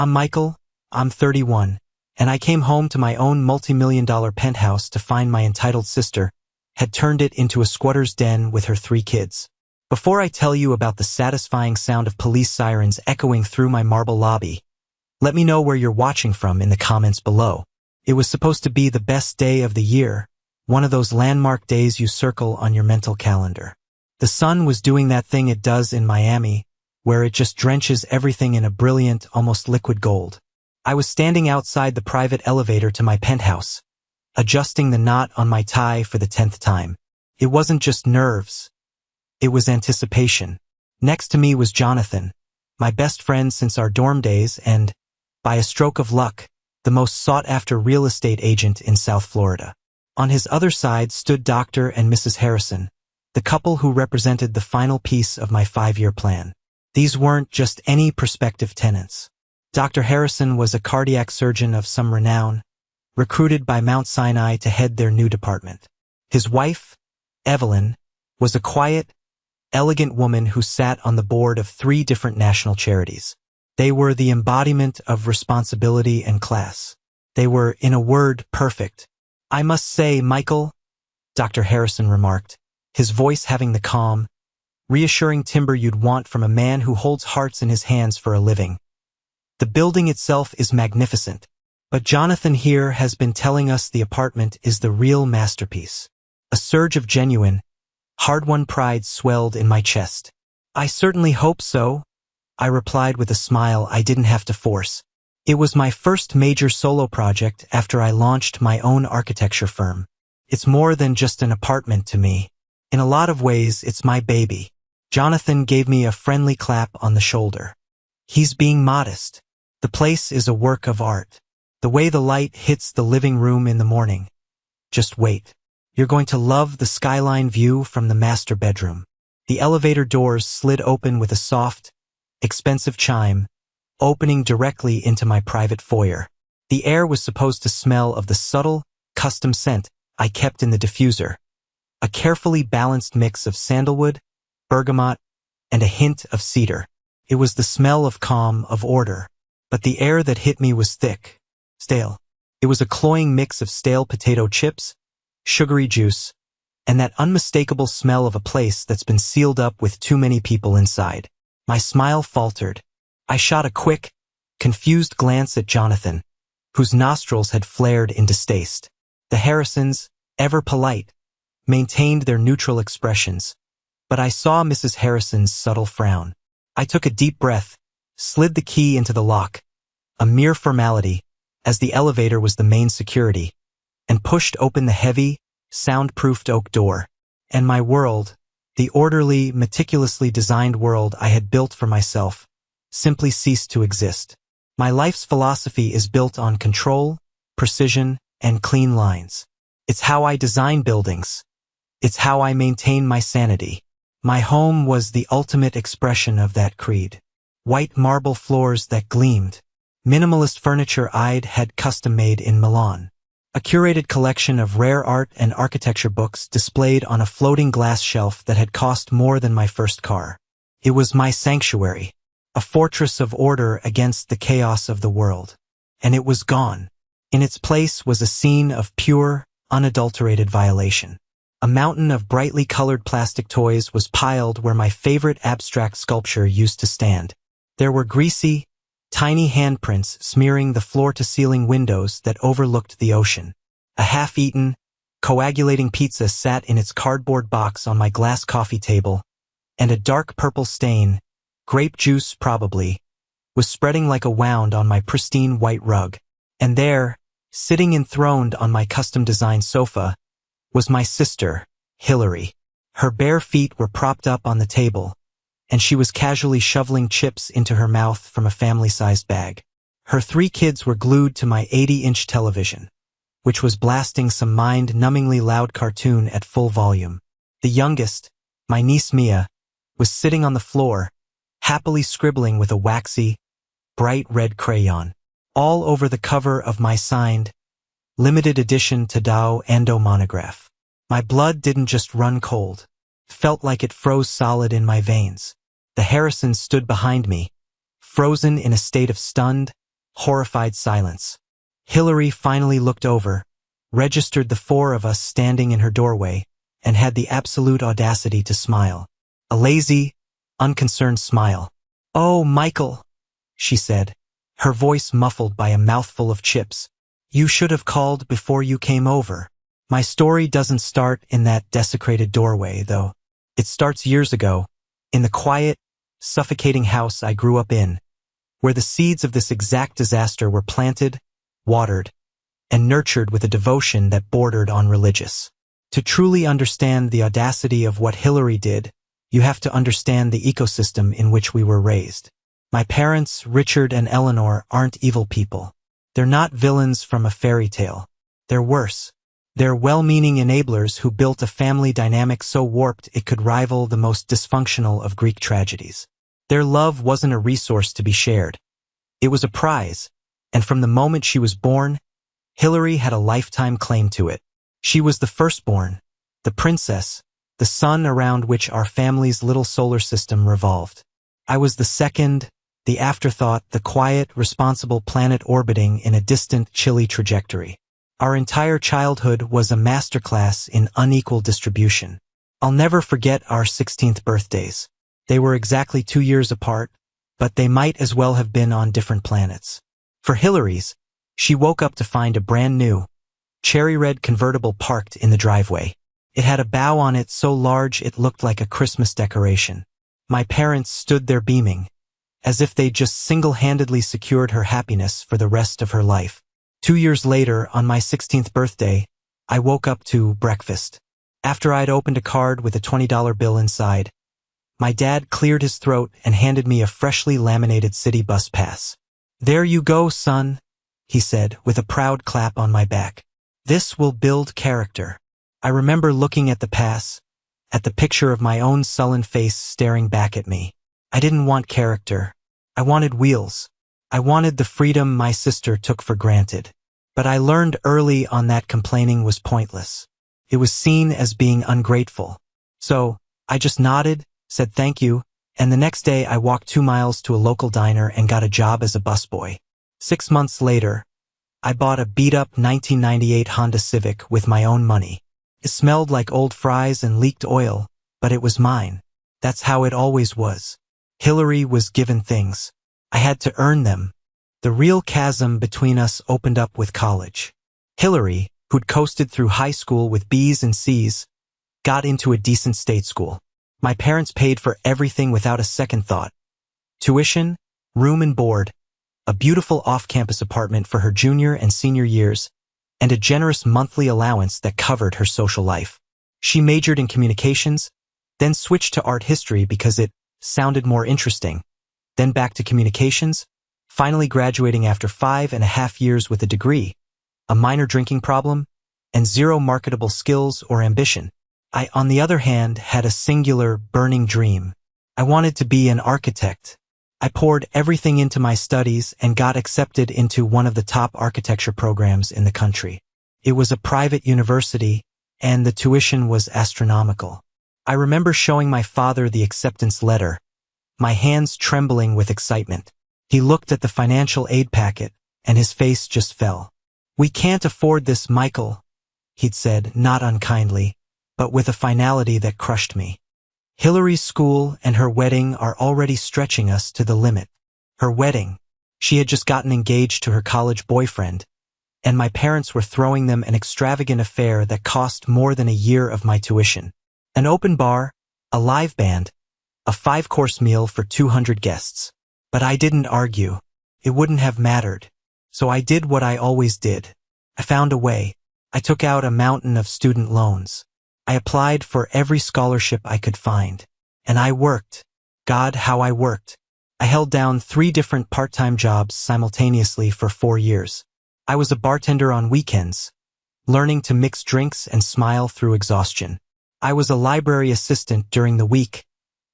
I'm Michael, I'm 31, and I came home to my own multi-million-dollar penthouse to find my entitled sister had turned it into a squatter's den with her 3 kids. Before I tell you about the satisfying sound of police sirens echoing through my marble lobby, let me know where you're watching from in the comments below. It was supposed to be the best day of the year, one of those landmark days you circle on your mental calendar. The sun was doing that thing it does in Miami, where it just drenches everything in a brilliant, almost liquid gold. I was standing outside the private elevator to my penthouse, adjusting the knot on my tie for the 10th time. It wasn't just nerves. It was anticipation. Next to me was Jonathan, my best friend since our dorm days and, by a stroke of luck, the most sought-after real estate agent in South Florida. On his other side stood Dr. and Mrs. Harrison, the couple who represented the final piece of my 5-year plan. These weren't just any prospective tenants. Dr. Harrison was a cardiac surgeon of some renown, recruited by Mount Sinai to head their new department. His wife, Evelyn, was a quiet, elegant woman who sat on the board of 3 different national charities. They were the embodiment of responsibility and class. They were, in a word, perfect. "I must say, Michael," Dr. Harrison remarked, his voice having the calm, reassuring timbre you'd want from a man who holds hearts in his hands for a living. "The building itself is magnificent, but Jonathan here has been telling us the apartment is the real masterpiece." A surge of genuine, hard-won pride swelled in my chest. "I certainly hope so," I replied with a smile I didn't have to force. It was my first major solo project after I launched my own architecture firm. It's more than just an apartment to me. In a lot of ways, it's my baby. Jonathan gave me a friendly clap on the shoulder. He's being modest. The place is a work of art. The way the light hits the living room in the morning. Just wait. You're going to love the skyline view from the master bedroom. The elevator doors slid open with a soft, expensive chime, opening directly into my private foyer. The air was supposed to smell of the subtle, custom scent I kept in the diffuser, a carefully balanced mix of sandalwood, bergamot, and a hint of cedar. It was the smell of calm, of order, but the air that hit me was thick, stale. It was a cloying mix of stale potato chips, sugary juice, and that unmistakable smell of a place that's been sealed up with too many people inside. My smile faltered. I shot a quick, confused glance at Jonathan, whose nostrils had flared in distaste. The Harrisons, ever polite, maintained their neutral expressions, but I saw Mrs. Harrison's subtle frown. I took a deep breath, slid the key into the lock, a mere formality, as the elevator was the main security, and pushed open the heavy, soundproofed oak door. And my world, the orderly, meticulously designed world I had built for myself, simply ceased to exist. My life's philosophy is built on control, precision, and clean lines. It's how I design buildings. It's how I maintain my sanity. My home was the ultimate expression of that creed. White marble floors that gleamed. Minimalist furniture I'd had custom-made in Milan. A curated collection of rare art and architecture books displayed on a floating glass shelf that had cost more than my first car. It was my sanctuary, a fortress of order against the chaos of the world. And it was gone. In its place was a scene of pure, unadulterated violation. A mountain of brightly colored plastic toys was piled where my favorite abstract sculpture used to stand. There were greasy, tiny handprints smearing the floor-to-ceiling windows that overlooked the ocean. A half-eaten, coagulating pizza sat in its cardboard box on my glass coffee table, and a dark purple stain, grape juice probably, was spreading like a wound on my pristine white rug. And there, sitting enthroned on my custom-designed sofa, was my sister, Hillary. Her bare feet were propped up on the table, and she was casually shoveling chips into her mouth from a family-sized bag. Her 3 kids were glued to my 80-inch television, which was blasting some mind-numbingly loud cartoon at full volume. The youngest, my niece Mia, was sitting on the floor, happily scribbling with a waxy, bright red crayon, all over the cover of my signed, limited edition Tadao Ando monograph. My blood didn't just run cold. It felt like it froze solid in my veins. The Harrisons stood behind me, frozen in a state of stunned, horrified silence. Hillary finally looked over, registered the four of us standing in her doorway, and had the absolute audacity to smile. A lazy, unconcerned smile. "Oh, Michael," she said, her voice muffled by a mouthful of chips. "You should have called before you came over." My story doesn't start in that desecrated doorway, though. It starts years ago, in the quiet, suffocating house I grew up in, where the seeds of this exact disaster were planted, watered, and nurtured with a devotion that bordered on religious. To truly understand the audacity of what Hillary did, you have to understand the ecosystem in which we were raised. My parents, Richard and Eleanor, aren't evil people. They're not villains from a fairy tale. They're worse. They're well-meaning enablers who built a family dynamic so warped it could rival the most dysfunctional of Greek tragedies. Their love wasn't a resource to be shared. It was a prize, and from the moment she was born, Hillary had a lifetime claim to it. She was the firstborn, the princess, the sun around which our family's little solar system revolved. I was the second, the afterthought, the quiet, responsible planet orbiting in a distant, chilly trajectory. Our entire childhood was a masterclass in unequal distribution. I'll never forget our 16th birthdays. They were exactly 2 years apart, but they might as well have been on different planets. For Hillary's, she woke up to find a brand new, cherry-red convertible parked in the driveway. It had a bow on it so large it looked like a Christmas decoration. My parents stood there beaming, as if they'd just single-handedly secured her happiness for the rest of her life. 2 years later, on my 16th birthday, I woke up to breakfast. After I'd opened a card with a $20 bill inside, my dad cleared his throat and handed me a freshly laminated city bus pass. "There you go, son," he said, with a proud clap on my back. "This will build character." I remember looking at the pass, at the picture of my own sullen face staring back at me. I didn't want character. I wanted wheels. I wanted the freedom my sister took for granted. But I learned early on that complaining was pointless. It was seen as being ungrateful. So, I just nodded, said thank you, and the next day I walked 2 miles to a local diner and got a job as a busboy. 6 months later, I bought a beat-up 1998 Honda Civic with my own money. It smelled like old fries and leaked oil, but it was mine. That's how it always was. Hillary was given things. I had to earn them. The real chasm between us opened up with college. Hillary, who'd coasted through high school with B's and C's, got into a decent state school. My parents paid for everything without a second thought. Tuition, room and board, a beautiful off-campus apartment for her junior and senior years, and a generous monthly allowance that covered her social life. She majored in communications, then switched to art history because it sounded more interesting, then back to communications, finally graduating after 5.5 years with a degree, a minor drinking problem, and 0 marketable skills or ambition. I, on the other hand, had a singular, burning dream. I wanted to be an architect. I poured everything into my studies and got accepted into one of the top architecture programs in the country. It was a private university, and the tuition was astronomical. I remember showing my father the acceptance letter, my hands trembling with excitement. He looked at the financial aid packet, and his face just fell. "We can't afford this, Michael," he'd said, not unkindly, but with a finality that crushed me. Hillary's school and her wedding are already stretching us to the limit. Her wedding. She had just gotten engaged to her college boyfriend, and my parents were throwing them an extravagant affair that cost more than a year of my tuition. An open bar, a live band, a 5-course meal for 200 guests. But I didn't argue. It wouldn't have mattered. So I did what I always did. I found a way. I took out a mountain of student loans. I applied for every scholarship I could find. And I worked. God, how I worked. I held down 3 different part-time jobs simultaneously for 4 years. I was a bartender on weekends, learning to mix drinks and smile through exhaustion. I was a library assistant during the week,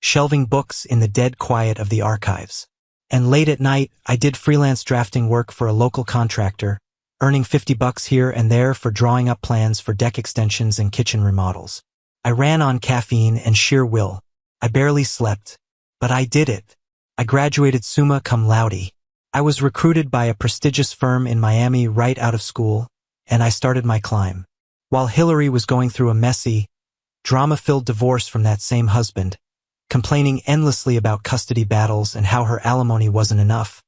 shelving books in the dead quiet of the archives. And late at night, I did freelance drafting work for a local contractor, earning $50 here and there for drawing up plans for deck extensions and kitchen remodels. I ran on caffeine and sheer will. I barely slept. But I did it. I graduated summa cum laude. I was recruited by a prestigious firm in Miami right out of school, and I started my climb. While Hillary was going through a messy, drama-filled divorce from that same husband, complaining endlessly about custody battles and how her alimony wasn't enough,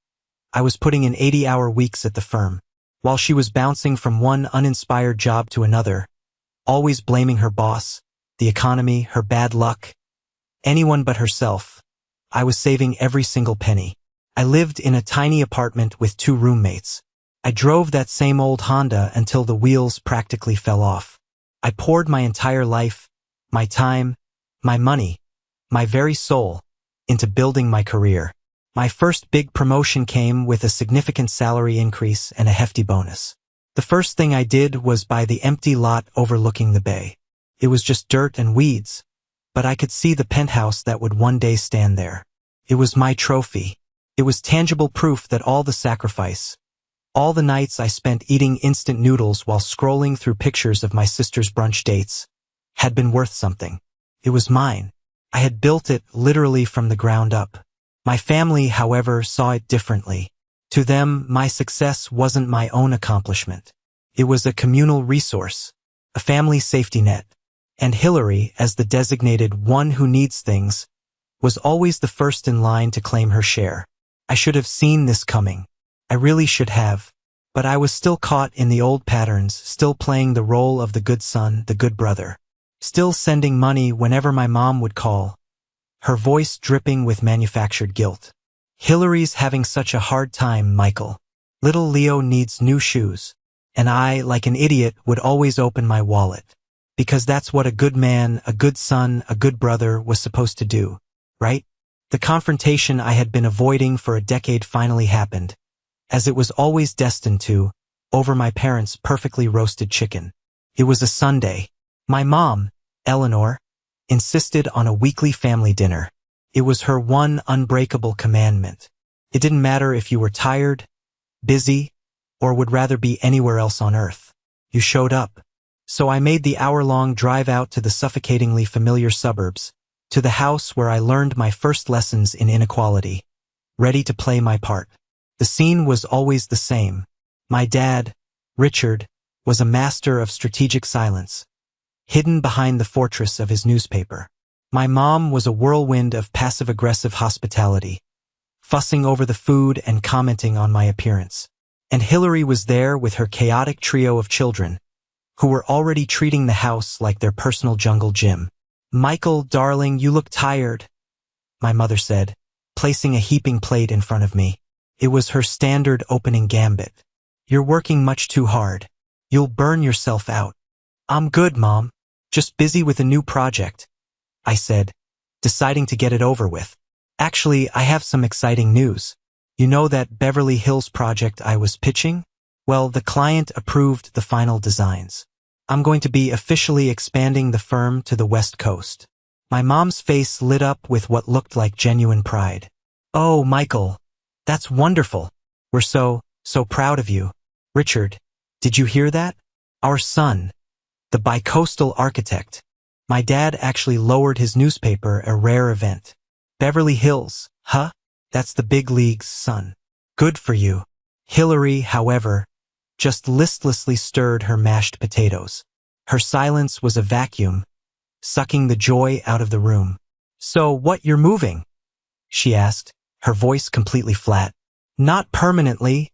I was putting in 80-hour weeks at the firm. While she was bouncing from one uninspired job to another, always blaming her boss, the economy, her bad luck, anyone but herself, I was saving every single penny. I lived in a tiny apartment with 2 roommates. I drove that same old Honda until the wheels practically fell off. I poured my entire life, my time, my money, my very soul, into building my career. My first big promotion came with a significant salary increase and a hefty bonus. The first thing I did was buy the empty lot overlooking the bay. It was just dirt and weeds, but I could see the penthouse that would one day stand there. It was my trophy. It was tangible proof that all the sacrifice, all the nights I spent eating instant noodles while scrolling through pictures of my sister's brunch dates, had been worth something. It was mine. I had built it literally from the ground up. My family, however, saw it differently. To them, my success wasn't my own accomplishment. It was a communal resource, a family safety net. And Hillary, as the designated one who needs things, was always the first in line to claim her share. I should have seen this coming. I really should have. But I was still caught in the old patterns, still playing the role of the good son, the good brother. Still sending money whenever my mom would call, her voice dripping with manufactured guilt. Hillary's having such a hard time, Michael. Little Leo needs new shoes. And I, like an idiot, would always open my wallet. Because that's what a good man, a good son, a good brother was supposed to do, right? The confrontation I had been avoiding for a decade finally happened, as it was always destined to, over my parents' perfectly roasted chicken. It was a Sunday. My mom, Eleanor, insisted on a weekly family dinner. It was her one unbreakable commandment. It didn't matter if you were tired, busy, or would rather be anywhere else on earth. You showed up. So I made the hour-long drive out to the suffocatingly familiar suburbs, to the house where I learned my first lessons in inequality, ready to play my part. The scene was always the same. My dad, Richard, was a master of strategic silence, hidden behind the fortress of his newspaper. My mom was a whirlwind of passive-aggressive hospitality, fussing over the food and commenting on my appearance. And Hillary was there with her chaotic trio of children, who were already treating the house like their personal jungle gym. "Michael, darling, you look tired," my mother said, placing a heaping plate in front of me. It was her standard opening gambit. "You're working much too hard. You'll burn yourself out." "I'm good, Mom. Just busy with a new project," I said, deciding to get it over with. "Actually, I have some exciting news. You know that Beverly Hills project I was pitching? Well, the client approved the final designs. I'm going to be officially expanding the firm to the West Coast." My mom's face lit up with what looked like genuine pride. "Oh, Michael, that's wonderful. We're so proud of you. Richard, did you hear that? Our son, the bicoastal architect." My dad actually lowered his newspaper, a rare event. "Beverly Hills, huh? That's the big leagues, son. Good for you." Hillary, however, just listlessly stirred her mashed potatoes. Her silence was a vacuum, sucking the joy out of the room. "So what, you're moving?" she asked, her voice completely flat. "Not permanently,"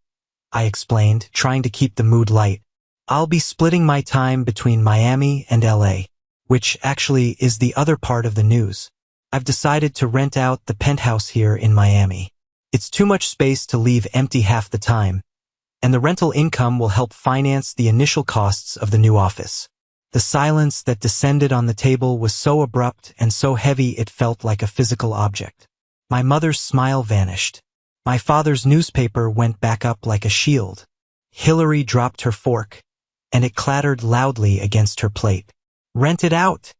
I explained, trying to keep the mood light. "I'll be splitting my time between Miami and LA, which actually is the other part of the news. I've decided to rent out the penthouse here in Miami. It's too much space to leave empty half the time, and the rental income will help finance the initial costs of the new office." The silence that descended on the table was so abrupt and so heavy it felt like a physical object. My mother's smile vanished. My father's newspaper went back up like a shield. Hillary dropped her fork, and it clattered loudly against her plate. "Rent it out,"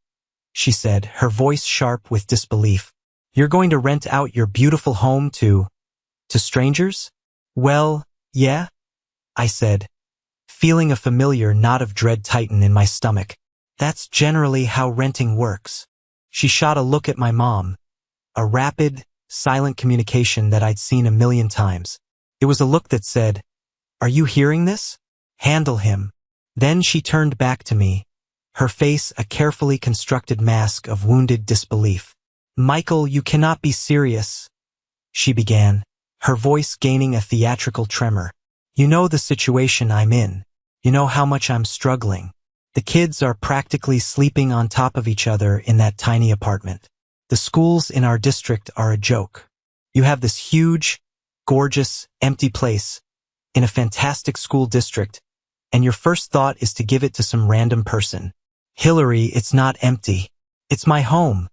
she said, her voice sharp with disbelief. "You're going to rent out your beautiful home to strangers?" "Well, yeah," I said, feeling a familiar knot of dread tighten in my stomach. "That's generally how renting works." She shot a look at my mom, a rapid, silent communication that I'd seen a million times. It was a look that said, "Are you hearing this? Handle him." Then she turned back to me, her face a carefully constructed mask of wounded disbelief. "Michael, you cannot be serious," she began, her voice gaining a theatrical tremor. "You know the situation I'm in. You know how much I'm struggling. The kids are practically sleeping on top of each other in that tiny apartment. The schools in our district are a joke. You have this huge, gorgeous, empty place in a fantastic school district, and your first thought is to give it to some random person. Hillary, it's not empty. It's my home,"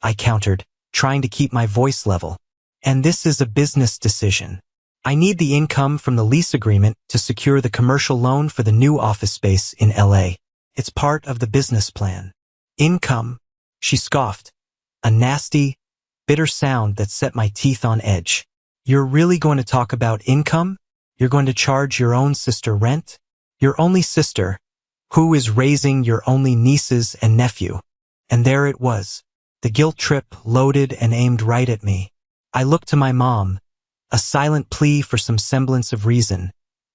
I countered, trying to keep my voice level. "And this is a business decision. I need the income from the lease agreement to secure the commercial loan for the new office space in LA. It's part of the business plan." "Income?" she scoffed, a nasty, bitter sound that set my teeth on edge. "You're really going to talk about income? You're going to charge your own sister rent? Your only sister, who is raising your only nieces and nephew?" And there it was, the guilt trip loaded and aimed right at me. I looked to my mom, a silent plea for some semblance of reason,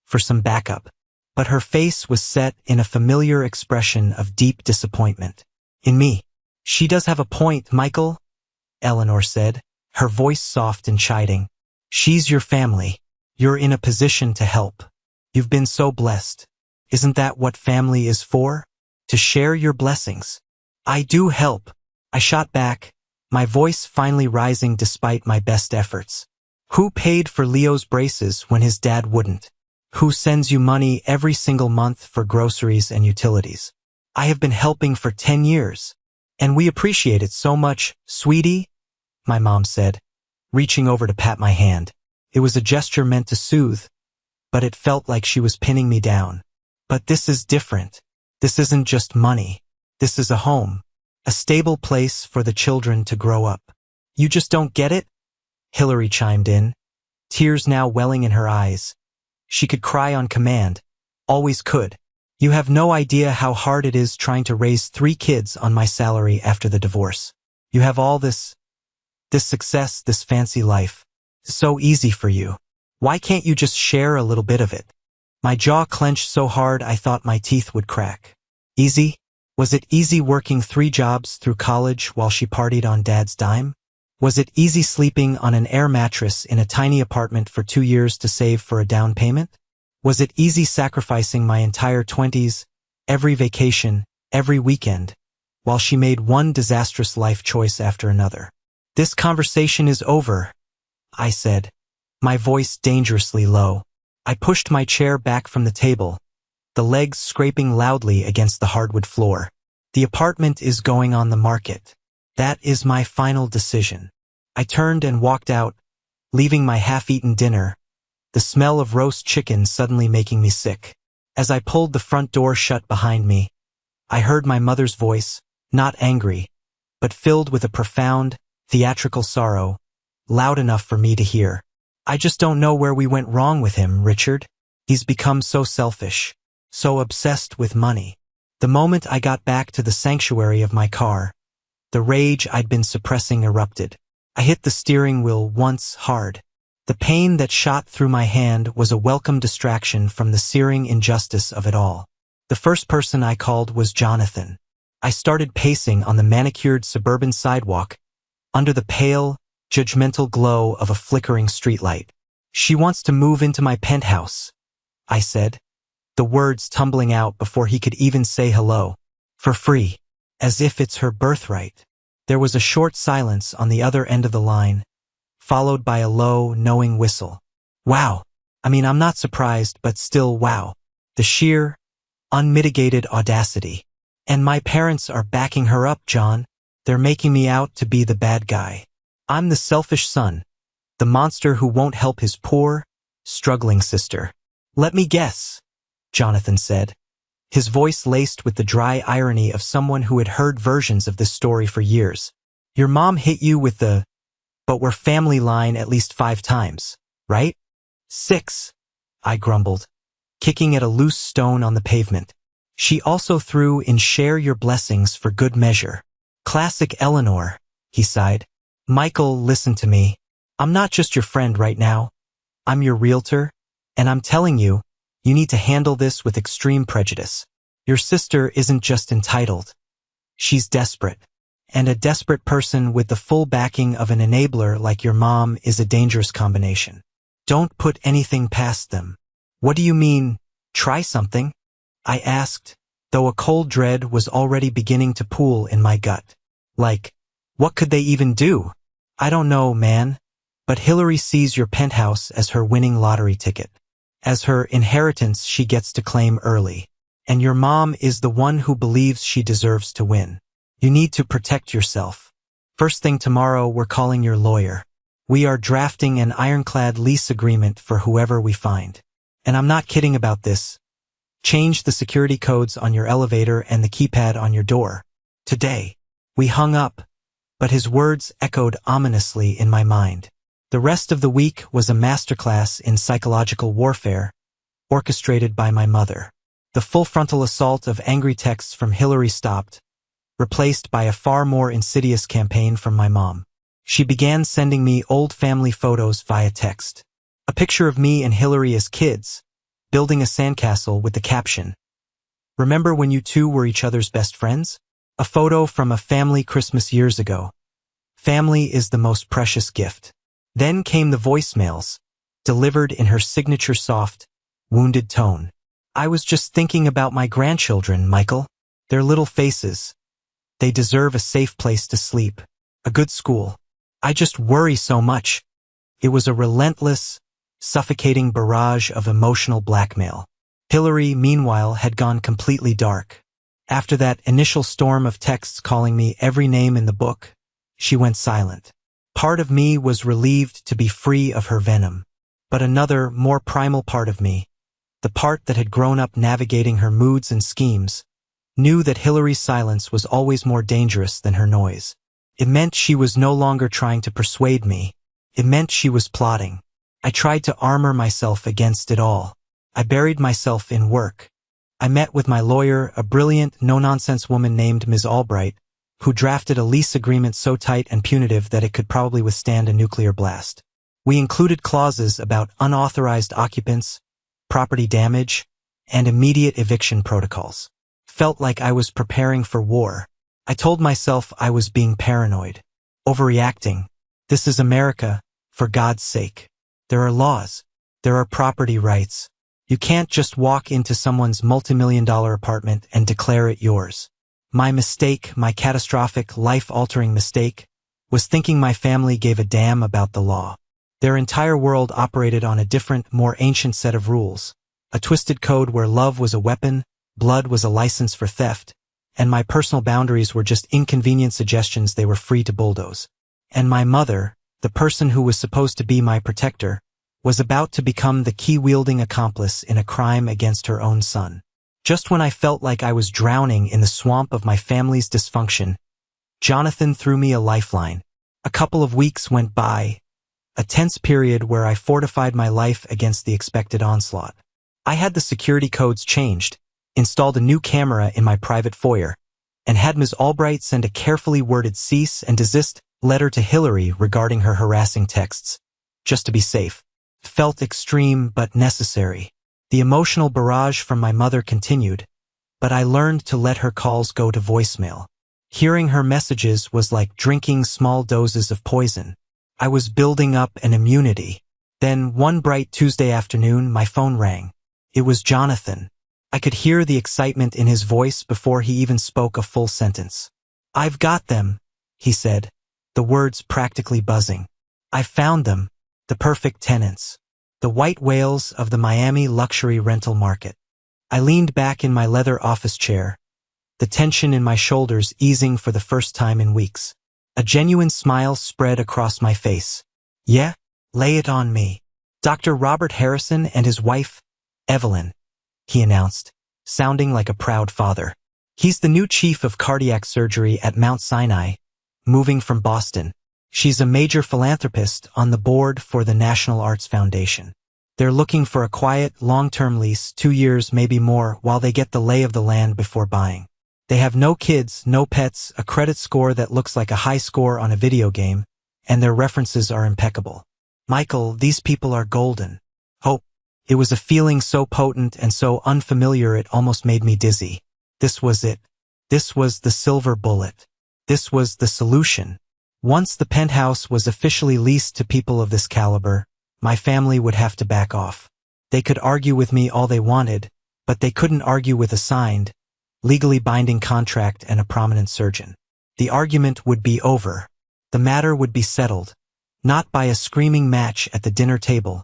for some backup. But her face was set in a familiar expression of deep disappointment. "In me. She does have a point, Michael," Eleanor said, her voice soft and chiding. "She's your family. You're in a position to help. You've been so blessed. Isn't that what family is for? To share your blessings." "I do help," I shot back, my voice finally rising despite my best efforts. "Who paid for Leo's braces when his dad wouldn't? Who sends you money every single month for groceries and utilities? I have been helping for 10 years. And we appreciate it so much, sweetie," my mom said, reaching over to pat my hand. It was a gesture meant to soothe, but it felt like she was pinning me down. "But this is different. This isn't just money. This is a home, a stable place for the children to grow up." "You just don't get it?" Hillary chimed in, tears now welling in her eyes. She could cry on command, always could. "You have no idea how hard it is trying to raise 3 kids on my salary after the divorce. You have all this success, this fancy life. So easy for you. Why can't you just share a little bit of it?" My jaw clenched so hard I thought my teeth would crack. Easy? Was it easy working 3 jobs through college while she partied on Dad's dime? Was it easy sleeping on an air mattress in a tiny apartment for 2 years to save for a down payment? Was it easy sacrificing my entire 20s, every vacation, every weekend, while she made one disastrous life choice after another? "This conversation is over," I said, my voice dangerously low. I pushed my chair back from the table, the legs scraping loudly against the hardwood floor. "The apartment is going on the market. That is my final decision." I turned and walked out, leaving my half-eaten dinner, the smell of roast chicken suddenly making me sick. As I pulled the front door shut behind me, I heard my mother's voice, not angry, but filled with a profound, theatrical sorrow, loud enough for me to hear. "I just don't know where we went wrong with him, Richard. He's become so selfish, so obsessed with money." The moment I got back to the sanctuary of my car, the rage I'd been suppressing erupted. I hit the steering wheel once hard. The pain that shot through my hand was a welcome distraction from the searing injustice of it all. The first person I called was Jonathan. I started pacing on the manicured suburban sidewalk, under the pale, judgmental glow of a flickering streetlight. "She wants to move into my penthouse," I said, the words tumbling out before he could even say hello. "For free, as if it's her birthright." There was a short silence on the other end of the line, followed by a low, knowing whistle. Wow. I'm not surprised, but still wow. The sheer, unmitigated audacity. "And my parents are backing her up, John. They're making me out to be the bad guy. I'm the selfish son, the monster who won't help his poor, struggling sister." "Let me guess," Jonathan said, his voice laced with the dry irony of someone who had heard versions of this story for years. "Your mom hit you with the 'but we're family' line at least 5 times, right?" 6, I grumbled, kicking at a loose stone on the pavement. She also threw in "share your blessings" for good measure. "Classic Eleanor," he sighed. "Michael, listen to me. I'm not just your friend right now. I'm your realtor, and I'm telling you, you need to handle this with extreme prejudice. Your sister isn't just entitled. She's desperate. And a desperate person with the full backing of an enabler like your mom is a dangerous combination. Don't put anything past them. What do you mean, try something? I asked, though a cold dread was already beginning to pool in my gut. Like, what could they even do? I don't know, man. But Hillary sees your penthouse as her winning lottery ticket. As her inheritance she gets to claim early. And your mom is the one who believes she deserves to win. You need to protect yourself. First thing tomorrow, we're calling your lawyer. We are drafting an ironclad lease agreement for whoever we find. And I'm not kidding about this. Change the security codes on your elevator and the keypad on your door. Today. We hung up, but his words echoed ominously in my mind. The rest of the week was a masterclass in psychological warfare, orchestrated by my mother. The full frontal assault of angry texts from Hillary stopped, replaced by a far more insidious campaign from my mom. She began sending me old family photos via text. A picture of me and Hillary as kids, building a sandcastle with the caption, "Remember when you two were each other's best friends?" A photo from a family Christmas years ago. Family is the most precious gift. Then came the voicemails, delivered in her signature soft, wounded tone. I was just thinking about my grandchildren, Michael. Their little faces. They deserve a safe place to sleep, a good school. I just worry so much. It was a relentless, suffocating barrage of emotional blackmail. Hillary, meanwhile, had gone completely dark. After that initial storm of texts calling me every name in the book, she went silent. Part of me was relieved to be free of her venom. But another, more primal part of me, the part that had grown up navigating her moods and schemes, knew that Hillary's silence was always more dangerous than her noise. It meant she was no longer trying to persuade me. It meant she was plotting. I tried to armor myself against it all. I buried myself in work. I met with my lawyer, a brilliant, no-nonsense woman named Ms. Albright, who drafted a lease agreement so tight and punitive that it could probably withstand a nuclear blast. We included clauses about unauthorized occupants, property damage, and immediate eviction protocols. Felt like I was preparing for war. I told myself I was being paranoid, overreacting. This is America, for God's sake. There are laws. There are property rights. You can't just walk into someone's multi-million-dollar apartment and declare it yours. My mistake, my catastrophic, life-altering mistake, was thinking my family gave a damn about the law. Their entire world operated on a different, more ancient set of rules. A twisted code where love was a weapon, blood was a license for theft, and my personal boundaries were just inconvenient suggestions they were free to bulldoze. And my mother, the person who was supposed to be my protector, was about to become the key-wielding accomplice in a crime against her own son. Just when I felt like I was drowning in the swamp of my family's dysfunction, Jonathan threw me a lifeline. A couple of weeks went by, a tense period where I fortified my life against the expected onslaught. I had the security codes changed, installed a new camera in my private foyer, and had Ms. Albright send a carefully worded cease and desist letter to Hillary regarding her harassing texts, just to be safe. Felt extreme but necessary. The emotional barrage from my mother continued, but I learned to let her calls go to voicemail. Hearing her messages was like drinking small doses of poison. I was building up an immunity. Then, one bright Tuesday afternoon, my phone rang. It was Jonathan. I could hear the excitement in his voice before he even spoke a full sentence. "I've got them," he said, the words practically buzzing. "I found them. The perfect tenants. The white whales of the Miami luxury rental market." I leaned back in my leather office chair, the tension in my shoulders easing for the first time in weeks. A genuine smile spread across my face. "Yeah, lay it on me." "Dr. Robert Harrison and his wife, Evelyn," he announced, sounding like a proud father. "He's the new chief of cardiac surgery at Mount Sinai, moving from Boston. She's a major philanthropist on the board for the National Arts Foundation. They're looking for a quiet, long-term lease, 2 years, maybe more, while they get the lay of the land before buying. They have no kids, no pets, a credit score that looks like a high score on a video game, and their references are impeccable. Michael, these people are golden. Hope. It was a feeling so potent and so unfamiliar it almost made me dizzy. This was it. This was the silver bullet. This was the solution. Once the penthouse was officially leased to people of this caliber, my family would have to back off. They could argue with me all they wanted, but they couldn't argue with a signed, legally binding contract and a prominent surgeon. The argument would be over. The matter would be settled, not by a screaming match at the dinner table,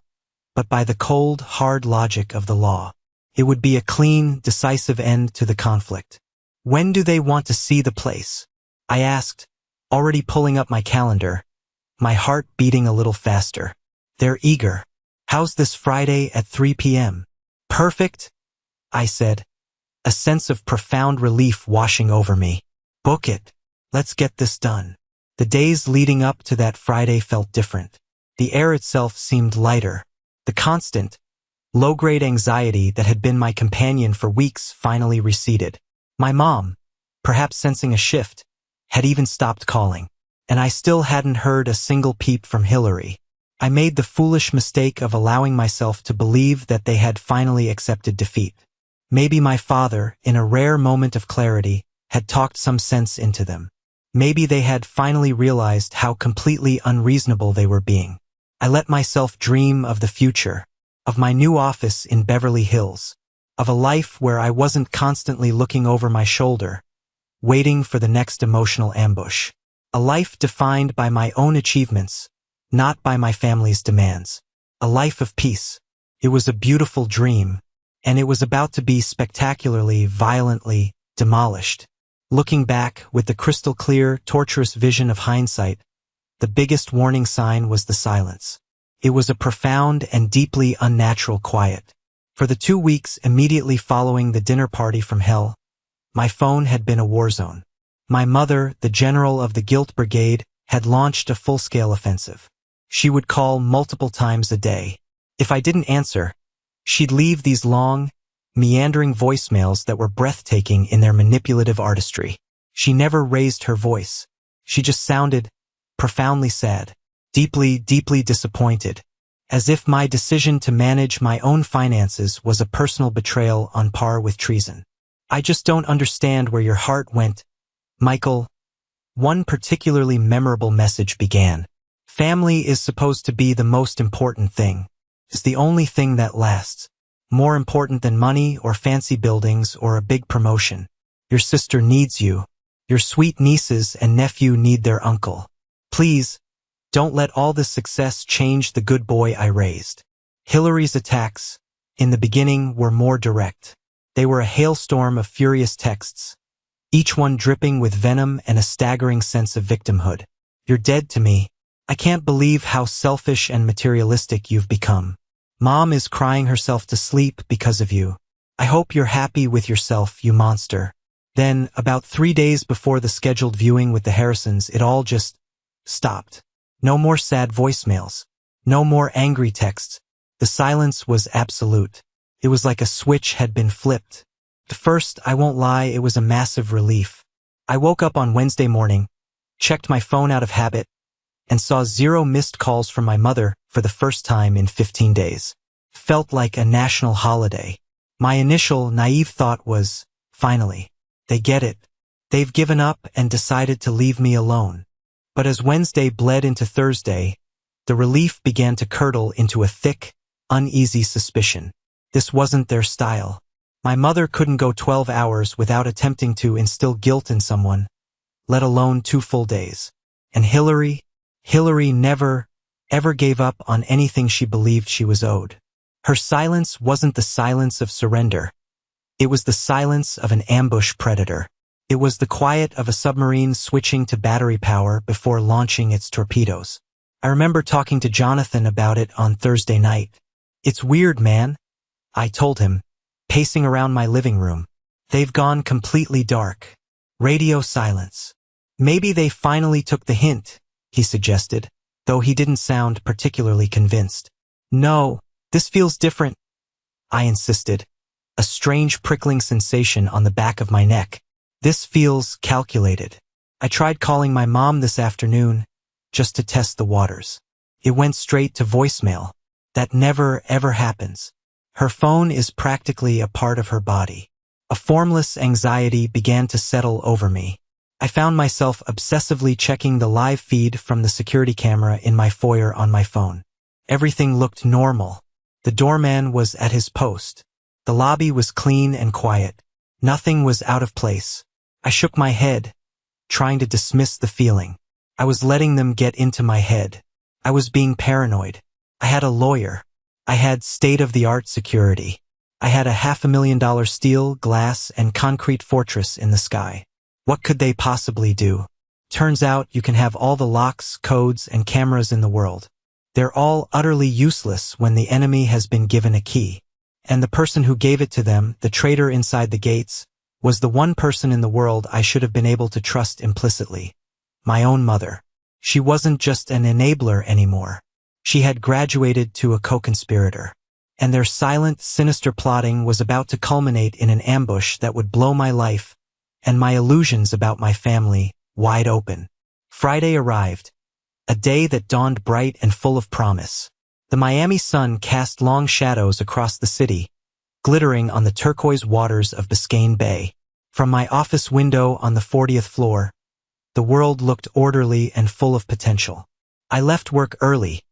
but by the cold, hard logic of the law. It would be a clean, decisive end to the conflict. When do they want to see the place? I asked, already pulling up my calendar, my heart beating a little faster. They're eager. How's this Friday at 3 p.m.? Perfect, I said, a sense of profound relief washing over me. Book it. Let's get this done. The days leading up to that Friday felt different. The air itself seemed lighter. The constant, low-grade anxiety that had been my companion for weeks finally receded. My mom, perhaps sensing a shift, had even stopped calling, and I still hadn't heard a single peep from Hillary. I made the foolish mistake of allowing myself to believe that they had finally accepted defeat. Maybe my father, in a rare moment of clarity, had talked some sense into them. Maybe they had finally realized how completely unreasonable they were being. I let myself dream of the future, of my new office in Beverly Hills, of a life where I wasn't constantly looking over my shoulder, waiting for the next emotional ambush. A life defined by my own achievements, not by my family's demands. A life of peace. It was a beautiful dream, and it was about to be spectacularly, violently demolished. Looking back with the crystal-clear, torturous vision of hindsight, the biggest warning sign was the silence. It was a profound and deeply unnatural quiet. For the 2 weeks immediately following the dinner party from hell, my phone had been a war zone. My mother, the general of the Guilt Brigade, had launched a full-scale offensive. She would call multiple times a day. If I didn't answer, she'd leave these long, meandering voicemails that were breathtaking in their manipulative artistry. She never raised her voice. She just sounded profoundly sad, deeply, deeply disappointed, as if my decision to manage my own finances was a personal betrayal on par with treason. I just don't understand where your heart went, Michael. One particularly memorable message began. Family is supposed to be the most important thing. It's the only thing that lasts. More important than money or fancy buildings or a big promotion. Your sister needs you. Your sweet nieces and nephew need their uncle. Please, don't let all this success change the good boy I raised. Hillary's attacks, in the beginning, were more direct. They were a hailstorm of furious texts, each one dripping with venom and a staggering sense of victimhood. You're dead to me. I can't believe how selfish and materialistic you've become. Mom is crying herself to sleep because of you. I hope you're happy with yourself, you monster. Then, about 3 days before the scheduled viewing with the Harrisons, it all just stopped. No more sad voicemails. No more angry texts. The silence was absolute. It was like a switch had been flipped. At first, I won't lie, it was a massive relief. I woke up on Wednesday morning, checked my phone out of habit, and saw 0 missed calls from my mother for the first time in 15 days. Felt like a national holiday. My initial naive thought was, finally, they get it. They've given up and decided to leave me alone. But as Wednesday bled into Thursday, the relief began to curdle into a thick, uneasy suspicion. This wasn't their style. My mother couldn't go 12 hours without attempting to instill guilt in someone, let alone 2 full days. And Hillary never, ever gave up on anything she believed she was owed. Her silence wasn't the silence of surrender. It was the silence of an ambush predator. It was the quiet of a submarine switching to battery power before launching its torpedoes. I remember talking to Jonathan about it on Thursday night. It's weird, man, I told him, pacing around my living room. They've gone completely dark. Radio silence. Maybe they finally took the hint, he suggested, though he didn't sound particularly convinced. No, this feels different, I insisted, a strange prickling sensation on the back of my neck. This feels calculated. I tried calling my mom this afternoon, just to test the waters. It went straight to voicemail. That never, ever happens. Her phone is practically a part of her body. A formless anxiety began to settle over me. I found myself obsessively checking the live feed from the security camera in my foyer on my phone. Everything looked normal. The doorman was at his post. The lobby was clean and quiet. Nothing was out of place. I shook my head, trying to dismiss the feeling. I was letting them get into my head. I was being paranoid. I had a lawyer. I had state-of-the-art security. I had a $500,000 steel, glass, and concrete fortress in the sky. What could they possibly do? Turns out you can have all the locks, codes, and cameras in the world. They're all utterly useless when the enemy has been given a key. And the person who gave it to them, the traitor inside the gates, was the one person in the world I should have been able to trust implicitly. My own mother. She wasn't just an enabler anymore. She had graduated to a co-conspirator. And their silent, sinister plotting was about to culminate in an ambush that would blow my life and my illusions about my family wide open. Friday arrived, a day that dawned bright and full of promise. The Miami sun cast long shadows across the city, glittering on the turquoise waters of Biscayne Bay. From my office window on the 40th floor, the world looked orderly and full of potential. I left work early,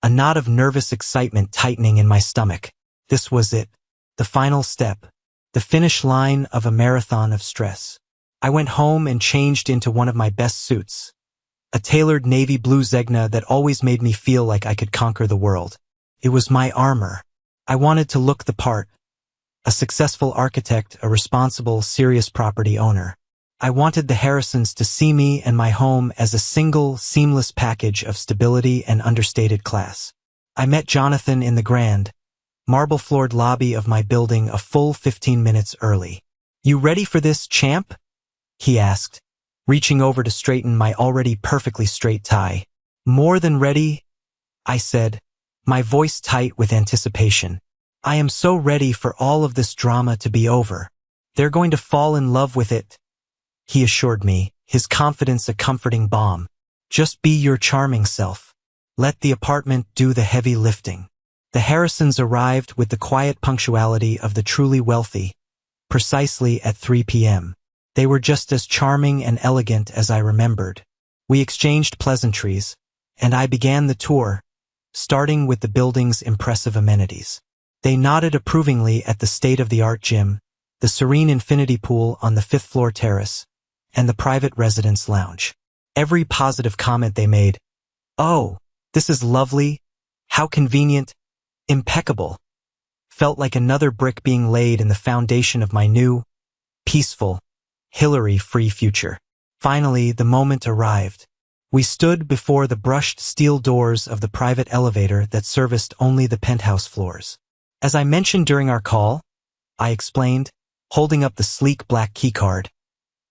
a knot of nervous excitement tightening in my stomach. This was it, the final step, the finish line of a marathon of stress. I went home and changed into one of my best suits, a tailored navy blue Zegna that always made me feel like I could conquer the world. It was my armor. I wanted to look the part, a successful architect, a responsible, serious property owner. I wanted the Harrisons to see me and my home as a single, seamless package of stability and understated class. I met Jonathan in the grand, marble-floored lobby of my building a full 15 minutes early. "You ready for this, champ?" he asked, reaching over to straighten my already perfectly straight tie. "More than ready," I said, my voice tight with anticipation. "I am so ready for all of this drama to be over. They're going to fall in love with it," he assured me, his confidence a comforting balm. "Just be your charming self. Let the apartment do the heavy lifting." The Harrisons arrived with the quiet punctuality of the truly wealthy, precisely at 3 p.m. They were just as charming and elegant as I remembered. We exchanged pleasantries, and I began the tour, starting with the building's impressive amenities. They nodded approvingly at the state-of-the-art gym, the serene infinity pool on the 5th-floor terrace, and the private residence lounge. Every positive comment they made, "Oh, this is lovely, how convenient, impeccable," felt like another brick being laid in the foundation of my new, peaceful, Hillary-free future. Finally, the moment arrived. We stood before the brushed steel doors of the private elevator that serviced only the penthouse floors. "As I mentioned during our call," I explained, holding up the sleek black keycard,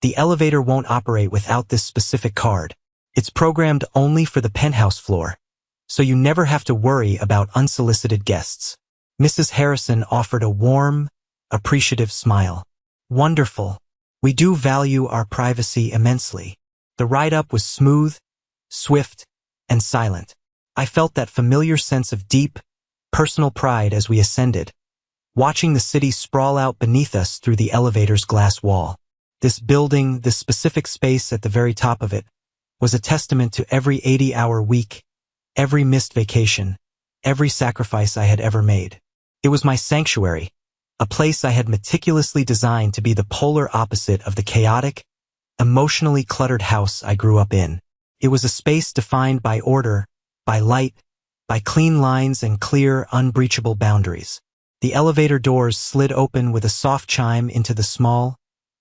"the elevator won't operate without this specific card. It's programmed only for the penthouse floor, so you never have to worry about unsolicited guests." Mrs. Harrison offered a warm, appreciative smile. "Wonderful. We do value our privacy immensely." The ride-up was smooth, swift, and silent. I felt that familiar sense of deep, personal pride as we ascended, watching the city sprawl out beneath us through the elevator's glass wall. This building, this specific space at the very top of it, was a testament to every 80-hour week, every missed vacation, every sacrifice I had ever made. It was my sanctuary, a place I had meticulously designed to be the polar opposite of the chaotic, emotionally cluttered house I grew up in. It was a space defined by order, by light, by clean lines and clear, unbreachable boundaries. The elevator doors slid open with a soft chime into the small,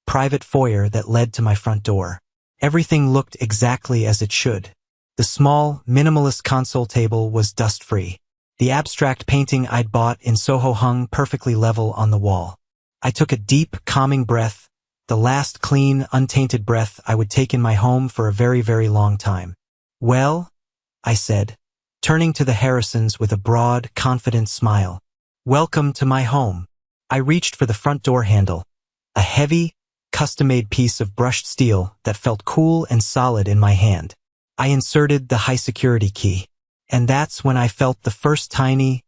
private foyer that led to my front door. Everything looked exactly as it should. The small, minimalist console table was dust-free. The abstract painting I'd bought in Soho hung perfectly level on the wall. I took a deep, calming breath, the last clean, untainted breath I would take in my home for a very, very long time. "Well," I said, turning to the Harrisons with a broad, confident smile. "Welcome to my home." I reached for the front door handle, a heavy, custom-made piece of brushed steel that felt cool and solid in my hand. I inserted the high-security key. And that's when I felt the first tiny,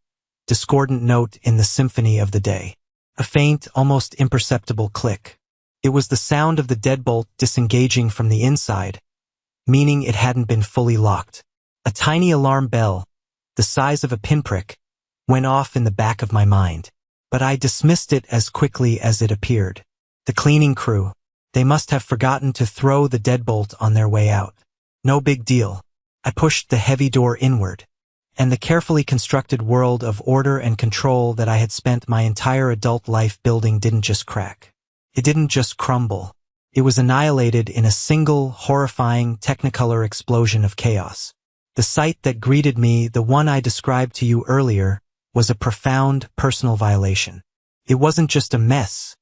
discordant note in the symphony of the day. A faint, almost imperceptible click. It was the sound of the deadbolt disengaging from the inside, meaning it hadn't been fully locked. A tiny alarm bell, the size of a pinprick, went off in the back of my mind. But I dismissed it as quickly as it appeared. The cleaning crew. They must have forgotten to throw the deadbolt on their way out. No big deal. I pushed the heavy door inward, and the carefully constructed world of order and control that I had spent my entire adult life building didn't just crack. It didn't just crumble. It was annihilated in a single, horrifying, technicolor explosion of chaos. The sight that greeted me, the one I described to you earlier, was a profound personal violation. It wasn't just a mess.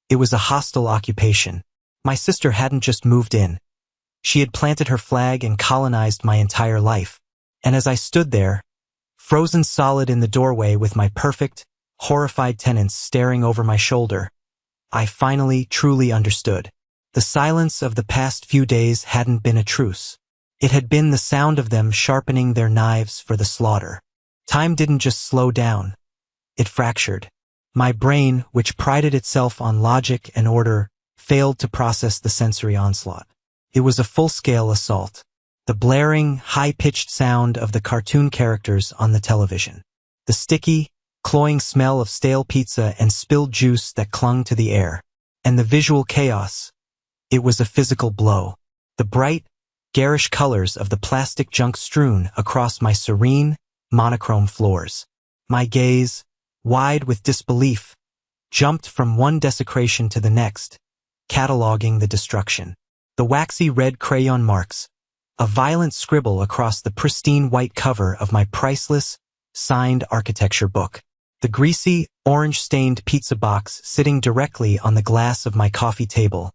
It was a hostile occupation. My sister hadn't just moved in. She had planted her flag and colonized my entire life. And as I stood there, frozen solid in the doorway with my perfect, horrified tenants staring over my shoulder, I finally truly understood. The silence of the past few days hadn't been a truce. It had been the sound of them sharpening their knives for the slaughter. Time didn't just slow down. It fractured. My brain, which prided itself on logic and order, failed to process the sensory onslaught. It was a full-scale assault. The blaring, high-pitched sound of the cartoon characters on the television. The sticky, cloying smell of stale pizza and spilled juice that clung to the air. And the visual chaos. It was a physical blow. The bright, garish colors of the plastic junk strewn across my serene, monochrome floors. My gaze, wide with disbelief, jumped from one desecration to the next, cataloging the destruction. The waxy red crayon marks, a violent scribble across the pristine white cover of my priceless, signed architecture book. The greasy, orange-stained pizza box sitting directly on the glass of my coffee table,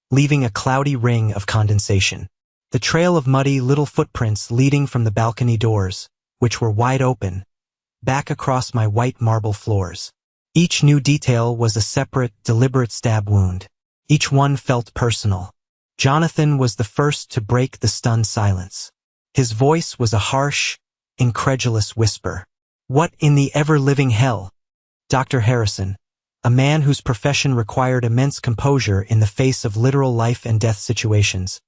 leaving a cloudy ring of condensation. The trail of muddy little footprints leading from the balcony doors, which were wide open, back across my white marble floors. Each new detail was a separate, deliberate stab wound. Each one felt personal. Jonathan was the first to break the stunned silence. His voice was a harsh, incredulous whisper. "What in the ever-living hell?" Dr. Harrison, a man whose profession required immense composure in the face of literal life-and-death situations,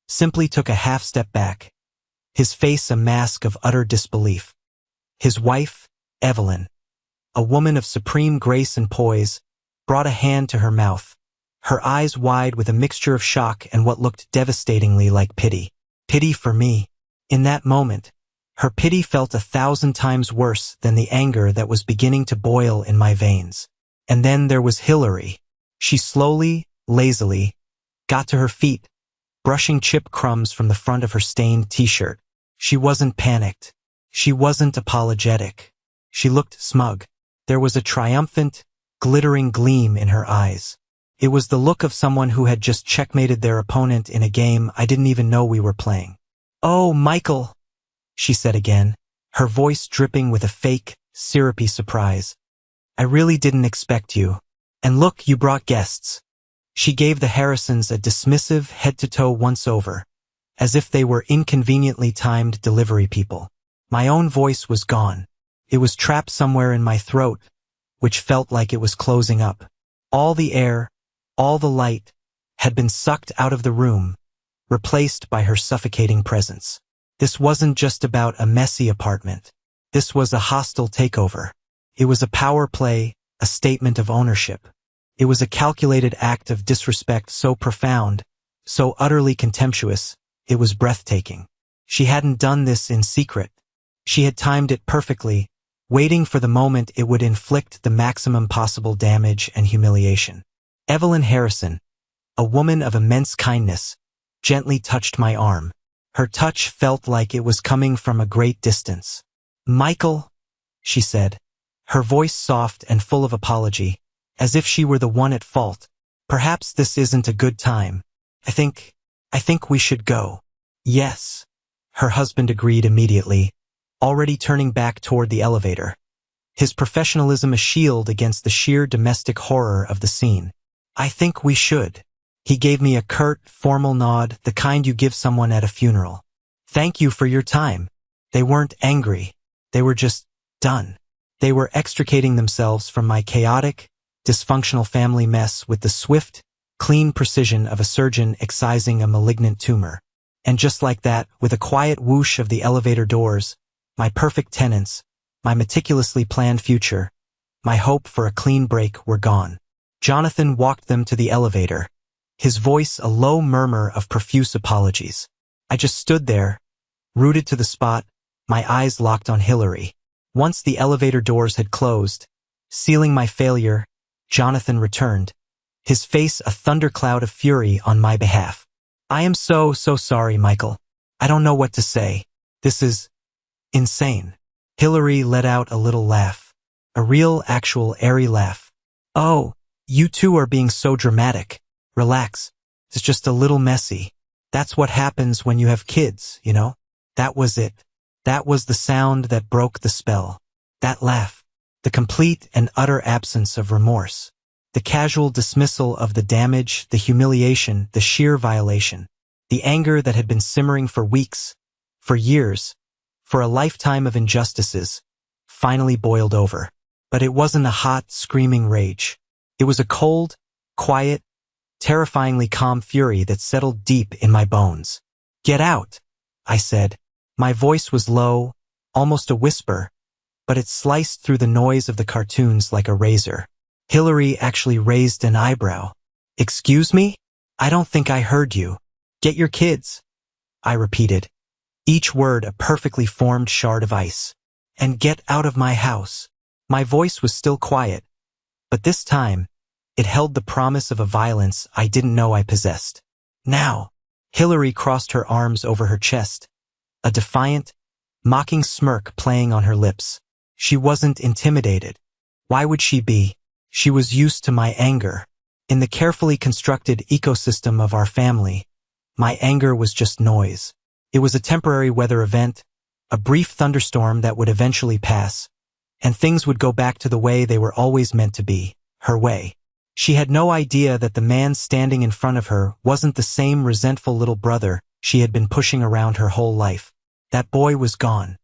simply took a half-step back, his face a mask of utter disbelief. His wife, Evelyn, a woman of supreme grace and poise, brought a hand to her mouth, her eyes wide with a mixture of shock and what looked devastatingly like pity. Pity for me. In that moment, her pity felt 1,000 times worse than the anger that was beginning to boil in my veins. And then there was Hillary. She slowly, lazily, got to her feet, brushing chip crumbs from the front of her stained t-shirt. She wasn't panicked. She wasn't apologetic. She looked smug. There was a triumphant, glittering gleam in her eyes. It was the look of someone who had just checkmated their opponent in a game I didn't even know we were playing. "Oh, Michael," she said again, her voice dripping with a fake, syrupy surprise. "I really didn't expect you. And look, you brought guests." She gave the Harrisons a dismissive head-to-toe once-over, as if they were inconveniently timed delivery people. My own voice was gone. It was trapped somewhere in my throat, which felt like it was closing up. All the air, all the light, had been sucked out of the room, replaced by her suffocating presence. This wasn't just about a messy apartment. This was a hostile takeover. It was a power play, a statement of ownership. It was a calculated act of disrespect so profound, so utterly contemptuous, it was breathtaking. She hadn't done this in secret. She had timed it perfectly, waiting for the moment it would inflict the maximum possible damage and humiliation. Evelyn Harrison, a woman of immense kindness, gently touched my arm. Her touch felt like it was coming from a great distance. "Michael," she said, her voice soft and full of apology, as if she were the one at fault. "Perhaps this isn't a good time. I think we should go." "Yes," her husband agreed immediately, already turning back toward the elevator, his professionalism a shield against the sheer domestic horror of the scene. "I think we should." He gave me a curt, formal nod, the kind you give someone at a funeral. "Thank you for your time." They weren't angry. They were just done. They were extricating themselves from my chaotic, dysfunctional family mess with the swift, clean precision of a surgeon excising a malignant tumor. And just like that, with a quiet whoosh of the elevator doors, my perfect tenants, my meticulously planned future, my hope for a clean break were gone. Jonathan walked them to the elevator, his voice a low murmur of profuse apologies. I just stood there, rooted to the spot, my eyes locked on Hillary. Once the elevator doors had closed, sealing my failure, Jonathan returned, his face a thundercloud of fury on my behalf. I am so sorry, Michael. I don't know what to say. This is insane. Hillary let out a little laugh. A real, actual, airy laugh. Oh, you two are being so dramatic. Relax. It's just a little messy. That's what happens when you have kids, you know? That was it. That was the sound that broke the spell. That laugh. The complete and utter absence of remorse. The casual dismissal of the damage, the humiliation, the sheer violation. The anger that had been simmering for weeks, for years, for a lifetime of injustices, finally boiled over. But it wasn't a hot, screaming rage. It was a cold, quiet, terrifyingly calm fury that settled deep in my bones. Get out, I said. My voice was low, almost a whisper, but it sliced through the noise of the cartoons like a razor. Hillary actually raised an eyebrow. Excuse me? I don't think I heard you. Get your kids, I repeated, each word a perfectly formed shard of ice. And get out of my house. My voice was still quiet, but this time, it held the promise of a violence I didn't know I possessed. Now, Hillary crossed her arms over her chest, a defiant, mocking smirk playing on her lips. She wasn't intimidated. Why would she be? She was used to my anger. In the carefully constructed ecosystem of our family, my anger was just noise. It was a temporary weather event, a brief thunderstorm that would eventually pass, and things would go back to the way they were always meant to be, her way. She had no idea that the man standing in front of her wasn't the same resentful little brother she had been pushing around her whole life. That boy was gone.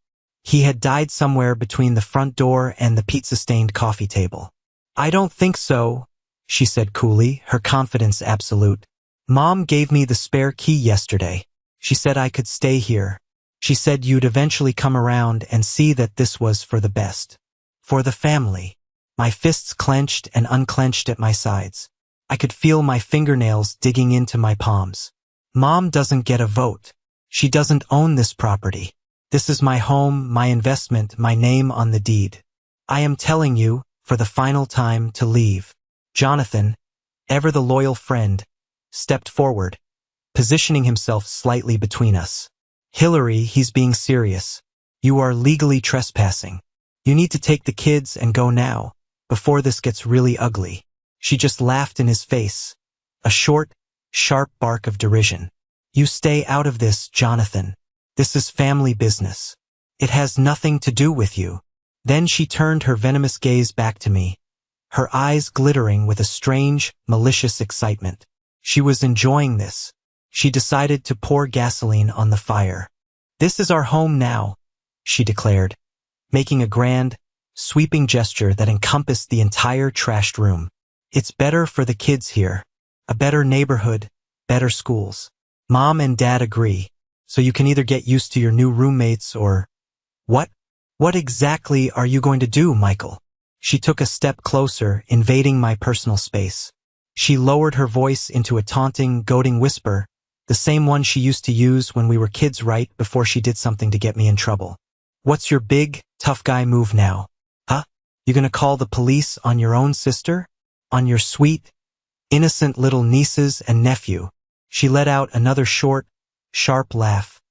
He had died somewhere between the front door and the pizza-stained coffee table. I don't think so, she said coolly, her confidence absolute. Mom gave me the spare key yesterday. She said I could stay here. She said you'd eventually come around and see that this was for the best. For the family. My fists clenched and unclenched at my sides. I could feel my fingernails digging into my palms. Mom doesn't get a vote. She doesn't own this property. This is my home, my investment, my name on the deed. I am telling you, for the final time, to leave. Jonathan, ever the loyal friend, stepped forward, positioning himself slightly between us. Hillary, he's being serious. You are legally trespassing. You need to take the kids and go now, before this gets really ugly. She just laughed in his face. A short, sharp bark of derision. You stay out of this, Jonathan. This is family business. It has nothing to do with you. Then she turned her venomous gaze back to me, her eyes glittering with a strange, malicious excitement. She was enjoying this. She decided to pour gasoline on the fire. This is our home now, she declared, making a grand, sweeping gesture that encompassed the entire trashed room. It's better for the kids here. A better neighborhood, better schools. Mom and Dad agree, so you can either get used to your new roommates or... What? What exactly are you going to do, Michael? She took a step closer, invading my personal space. She lowered her voice into a taunting, goading whisper, the same one she used to use when we were kids right before she did something to get me in trouble. What's your big, tough guy move now? Huh? You gonna call the police on your own sister? On your sweet, innocent little nieces and nephew? She let out another short, sharp laugh,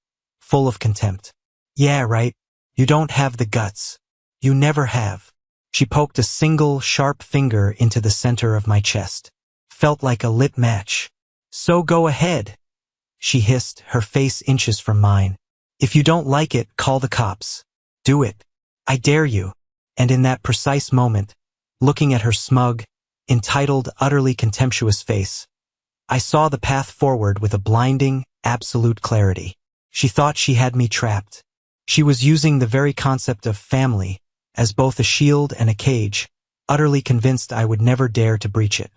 full of contempt. Yeah, right. You don't have the guts. You never have. She poked a single, sharp finger into the center of my chest. Felt like a lit match. So go ahead, she hissed, her face inches from mine. If you don't like it, call the cops. Do it. I dare you. And in that precise moment, looking at her smug, entitled, utterly contemptuous face, I saw the path forward with a blinding, absolute clarity. She thought she had me trapped. She was using the very concept of family as both a shield and a cage, utterly convinced I would never dare to breach it.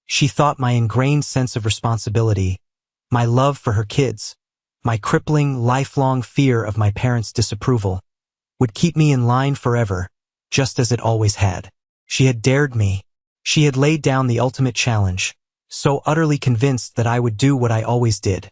She thought my ingrained sense of responsibility, my love for her kids, my crippling, lifelong fear of my parents' disapproval, would keep me in line forever, just as it always had. She had dared me. She had laid down the ultimate challenge, so utterly convinced that I would do what I always did.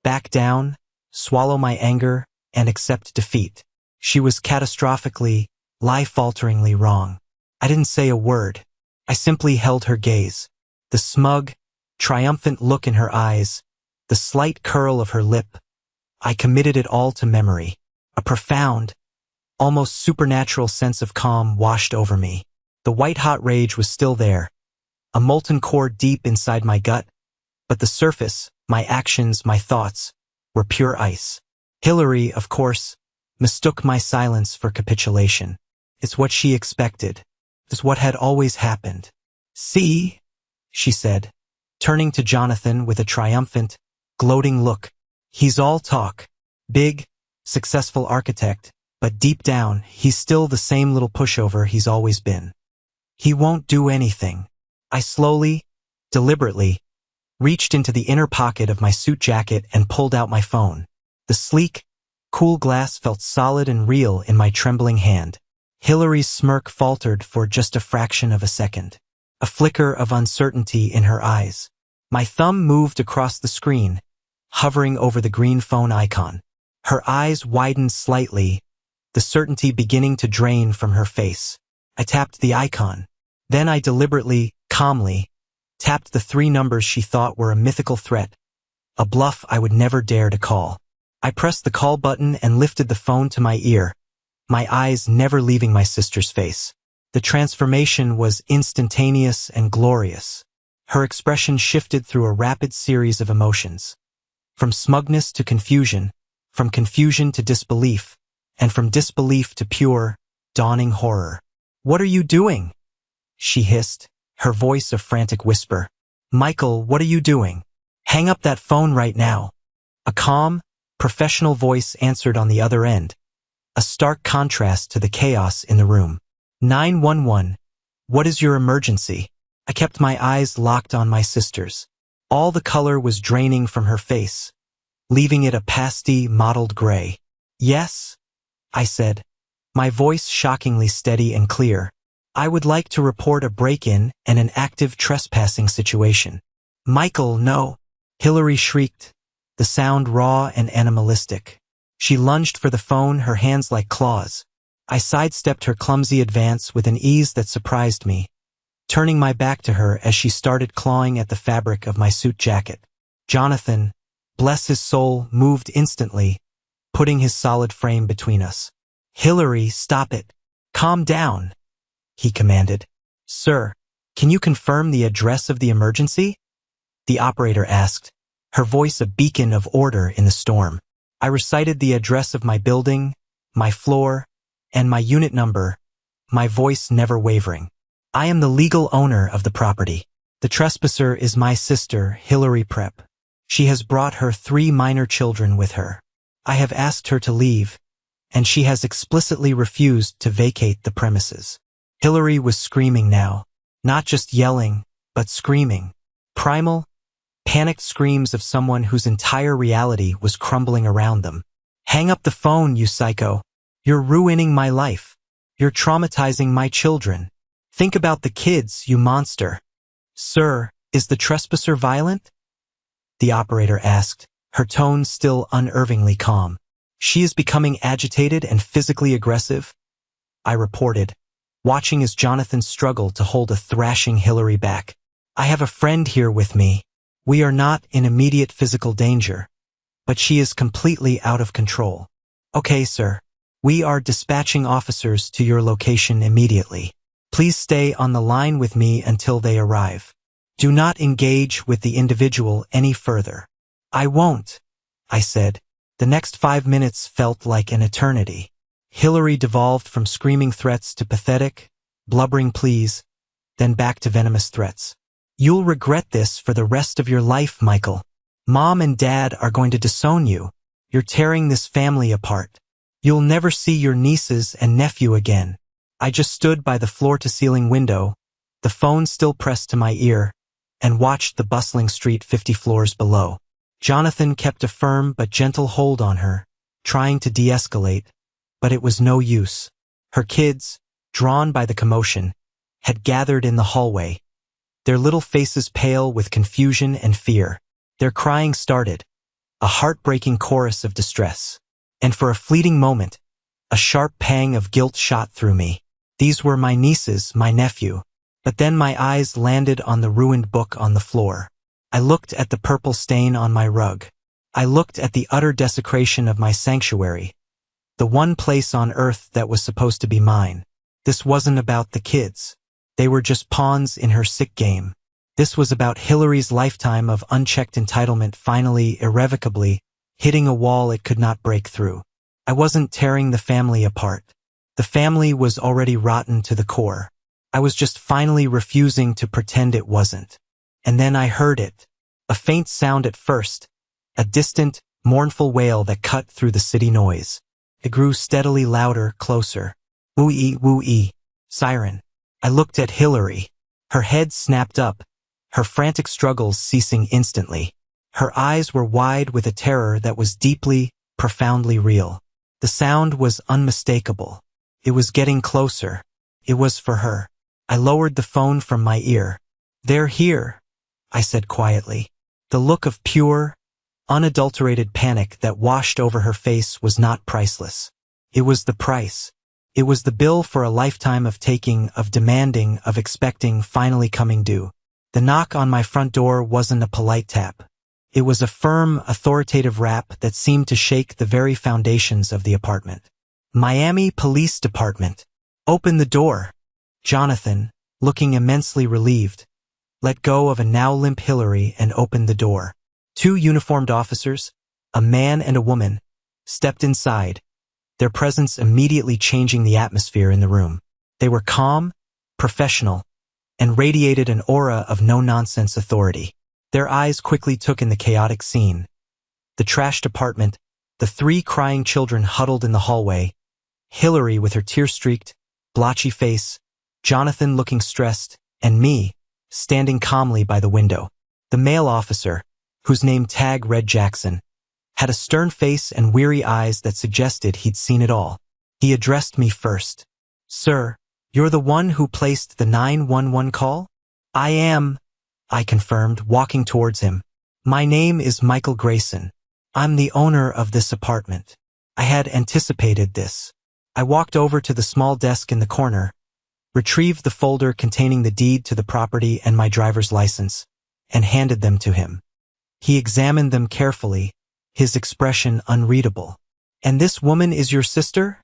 Back down, swallow my anger, and accept defeat. She was catastrophically, life-alteringly wrong. I didn't say a word. I simply held her gaze. The smug, triumphant look in her eyes, the slight curl of her lip. I committed it all to memory. A profound, almost supernatural sense of calm washed over me. The white-hot rage was still there, a molten core deep inside my gut, but the surface, my actions, my thoughts, were pure ice. Hillary, of course, mistook my silence for capitulation. It's what she expected. It's what had always happened. See, she said, turning to Jonathan with a triumphant, gloating look. He's all talk. Big, successful architect, but deep down, he's still the same little pushover he's always been. He won't do anything. I slowly, deliberately, reached into the inner pocket of my suit jacket and pulled out my phone. The sleek, cool glass felt solid and real in my trembling hand. Hillary's smirk faltered for just a fraction of a second. A flicker of uncertainty in her eyes. My thumb moved across the screen, hovering over the green phone icon. Her eyes widened slightly, the certainty beginning to drain from her face. I tapped the icon. Then I deliberately, calmly, tapped the 3 numbers she thought were a mythical threat, a bluff I would never dare to call. I pressed the call button and lifted the phone to my ear, my eyes never leaving my sister's face. The transformation was instantaneous and glorious. Her expression shifted through a rapid series of emotions. From smugness to confusion, from confusion to disbelief, and from disbelief to pure, dawning horror. "What are you doing?" she hissed, her voice a frantic whisper. "Michael, what are you doing? Hang up that phone right now." A calm, professional voice answered on the other end, a stark contrast to the chaos in the room. 911. What is your emergency? I kept my eyes locked on my sister's. All the color was draining from her face, leaving it a pasty, mottled gray. "Yes," I said, my voice shockingly steady and clear. "I would like to report a break-in and an active trespassing situation." "Michael, no!" Hillary shrieked, the sound raw and animalistic. She lunged for the phone, her hands like claws. I sidestepped her clumsy advance with an ease that surprised me, turning my back to her as she started clawing at the fabric of my suit jacket. Jonathan, bless his soul, moved instantly, putting his solid frame between us. "Hillary, stop it. Calm down," he commanded. "Sir, can you confirm the address of the emergency?" the operator asked, her voice a beacon of order in the storm. I recited the address of my building, my floor, and my unit number, my voice never wavering. "I am the legal owner of the property. The trespasser is my sister, Hillary Prep. She has brought her 3 minor children with her. I have asked her to leave, and she has explicitly refused to vacate the premises." Hillary was screaming now, not just yelling, but screaming. Primal, panicked screams of someone whose entire reality was crumbling around them. "Hang up the phone, you psycho. You're ruining my life. You're traumatizing my children. Think about the kids, you monster." "Sir, is the trespasser violent?" the operator asked, her tone still unervingly calm. "She is becoming agitated and physically aggressive," I reported, watching as Jonathan struggled to hold a thrashing Hillary back. "I have a friend here with me. We are not in immediate physical danger, but she is completely out of control." "Okay, sir. We are dispatching officers to your location immediately. Please stay on the line with me until they arrive. Do not engage with the individual any further." "I won't," I said. The next 5 minutes felt like an eternity. Hillary devolved from screaming threats to pathetic, blubbering pleas, then back to venomous threats. "You'll regret this for the rest of your life, Michael. Mom and Dad are going to disown you. You're tearing this family apart." You'll never see your nieces and nephew again. I just stood by the floor-to-ceiling window, the phone still pressed to my ear, and watched the bustling street 50 floors below. Jonathan kept a firm but gentle hold on her, trying to de-escalate, but it was no use. Her kids, drawn by the commotion, had gathered in the hallway, their little faces pale with confusion and fear. Their crying started, a heartbreaking chorus of distress. And for a fleeting moment, a sharp pang of guilt shot through me. These were my nieces, my nephew. But then my eyes landed on the ruined book on the floor. I looked at the purple stain on my rug. I looked at the utter desecration of my sanctuary, the one place on earth that was supposed to be mine. This wasn't about the kids. They were just pawns in her sick game. This was about Hillary's lifetime of unchecked entitlement finally, irrevocably, hitting a wall it could not break through. I wasn't tearing the family apart. The family was already rotten to the core. I was just finally refusing to pretend it wasn't. And then I heard it. A faint sound at first, a distant, mournful wail that cut through the city noise. It grew steadily louder, closer. Woo-ee, woo-ee. Siren. I looked at Hillary. Her head snapped up, her frantic struggles ceasing instantly. Her eyes were wide with a terror that was deeply, profoundly real. The sound was unmistakable. It was getting closer. It was for her. I lowered the phone from my ear. "They're here," I said quietly. The look of pure, unadulterated panic that washed over her face was not priceless. It was the price. It was the bill for a lifetime of taking, of demanding, of expecting, finally coming due. The knock on my front door wasn't a polite tap. It was a firm, authoritative rap that seemed to shake the very foundations of the apartment. "Miami Police Department. Open the door." Jonathan, looking immensely relieved, let go of a now limp Hillary and opened the door. Two uniformed officers, a man and a woman, stepped inside, their presence immediately changing the atmosphere in the room. They were calm, professional, and radiated an aura of no-nonsense authority. Their eyes quickly took in the chaotic scene. The trashed apartment, the three crying children huddled in the hallway, Hillary with her tear-streaked, blotchy face, Jonathan looking stressed, and me, standing calmly by the window. The male officer, whose name tag read Jackson, had a stern face and weary eyes that suggested he'd seen it all. He addressed me first. "Sir, you're the one who placed the 911 call?" "I am," I confirmed, walking towards him. "My name is Michael Grayson. I'm the owner of this apartment." I had anticipated this. I walked over to the small desk in the corner, retrieved the folder containing the deed to the property and my driver's license, and handed them to him. He examined them carefully, his expression unreadable. "And this woman is your sister?"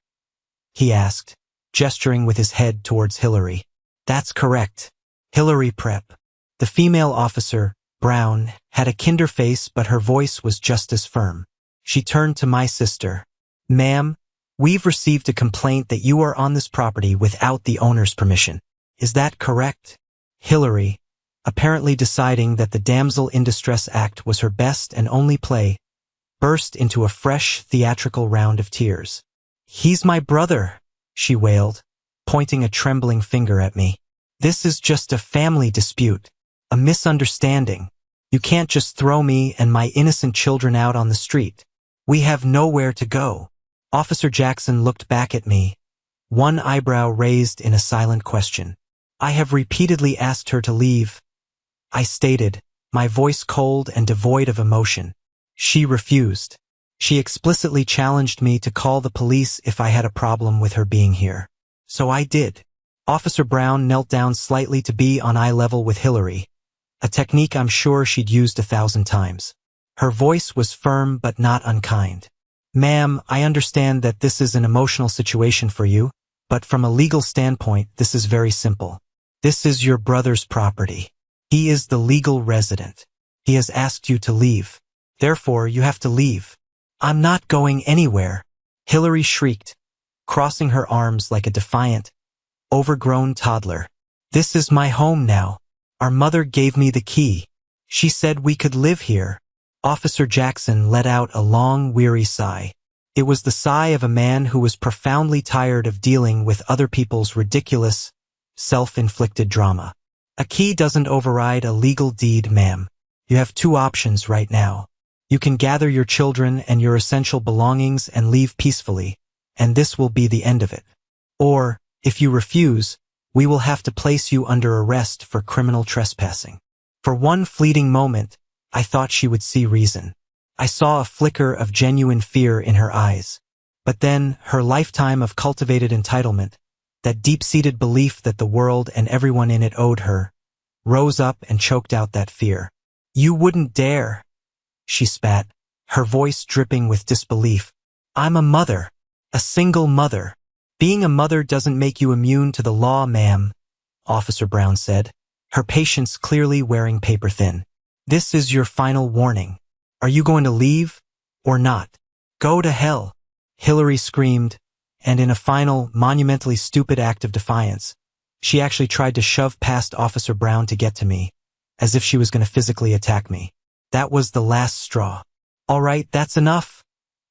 he asked, gesturing with his head towards Hillary. "That's correct. Hillary Prep." The female officer, Brown, had a kinder face, but her voice was just as firm. She turned to my sister. "Ma'am, we've received a complaint that you are on this property without the owner's permission. Is that correct?" Hillary, apparently deciding that the Damsel in Distress Act was her best and only play, burst into a fresh, theatrical round of tears. "He's my brother," she wailed, pointing a trembling finger at me. "This is just a family dispute, a misunderstanding. You can't just throw me and my innocent children out on the street. We have nowhere to go." Officer Jackson looked back at me, one eyebrow raised in a silent question. "I have repeatedly asked her to leave," I stated, my voice cold and devoid of emotion. "She refused. She explicitly challenged me to call the police if I had a problem with her being here. So I did." Officer Brown knelt down slightly to be on eye level with Hillary, a technique I'm sure she'd used 1,000 times. Her voice was firm but not unkind. "Ma'am, I understand that this is an emotional situation for you, but from a legal standpoint, this is very simple. This is your brother's property. He is the legal resident. He has asked you to leave. Therefore, you have to leave." "I'm not going anywhere," Hillary shrieked, crossing her arms like a defiant, overgrown toddler. "This is my home now. Our mother gave me the key. She said we could live here." Officer Jackson let out a long, weary sigh. It was the sigh of a man who was profoundly tired of dealing with other people's ridiculous, self-inflicted drama. A key doesn't override a legal deed, ma'am. You have two options right now. You can gather your children and your essential belongings and leave peacefully, and this will be the end of it. Or, if you refuse, we will have to place you under arrest for criminal trespassing. For one fleeting moment, I thought she would see reason. I saw a flicker of genuine fear in her eyes. But then, her lifetime of cultivated entitlement, that deep-seated belief that the world and everyone in it owed her, rose up and choked out that fear. You wouldn't dare, she spat, her voice dripping with disbelief. I'm a mother. A single mother. Being a mother doesn't make you immune to the law, ma'am, Officer Brown said, her patience clearly wearing paper thin. This is your final warning. Are you going to leave or not? Go to hell, Hillary screamed, and in a final, monumentally stupid act of defiance, she actually tried to shove past Officer Brown to get to me, as if she was going to physically attack me. That was the last straw. All right, that's enough,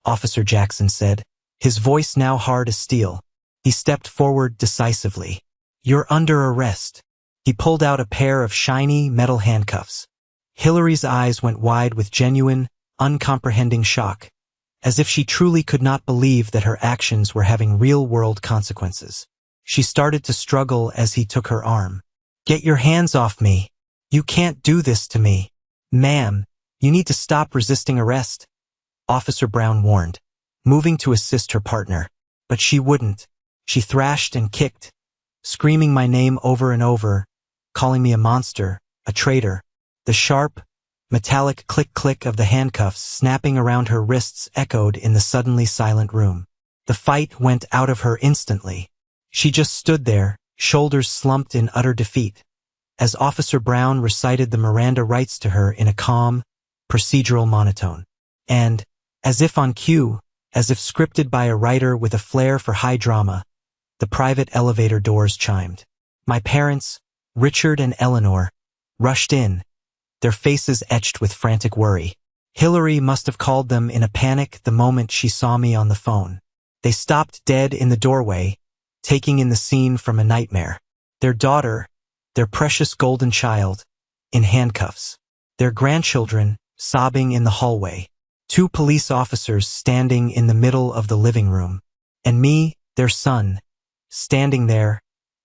Officer Jackson said, his voice now hard as steel. He stepped forward decisively. You're under arrest. He pulled out a pair of shiny metal handcuffs. Hillary's eyes went wide with genuine, uncomprehending shock, as if she truly could not believe that her actions were having real-world consequences. She started to struggle as he took her arm. Get your hands off me. You can't do this to me. Ma'am, you need to stop resisting arrest, Officer Brown warned, moving to assist her partner. But she wouldn't. She thrashed and kicked, screaming my name over and over, calling me a monster, a traitor. The sharp, metallic click-click of the handcuffs snapping around her wrists echoed in the suddenly silent room. The fight went out of her instantly. She just stood there, shoulders slumped in utter defeat, as Officer Brown recited the Miranda rights to her in a calm, procedural monotone. And, as if on cue, as if scripted by a writer with a flair for high drama, the private elevator doors chimed. My parents, Richard and Eleanor, rushed in, their faces etched with frantic worry. Hillary must have called them in a panic the moment she saw me on the phone. They stopped dead in the doorway, taking in the scene from a nightmare. Their daughter, their precious golden child, in handcuffs. Their grandchildren, sobbing in the hallway. 2 police officers standing in the middle of the living room. And me, their son, standing there,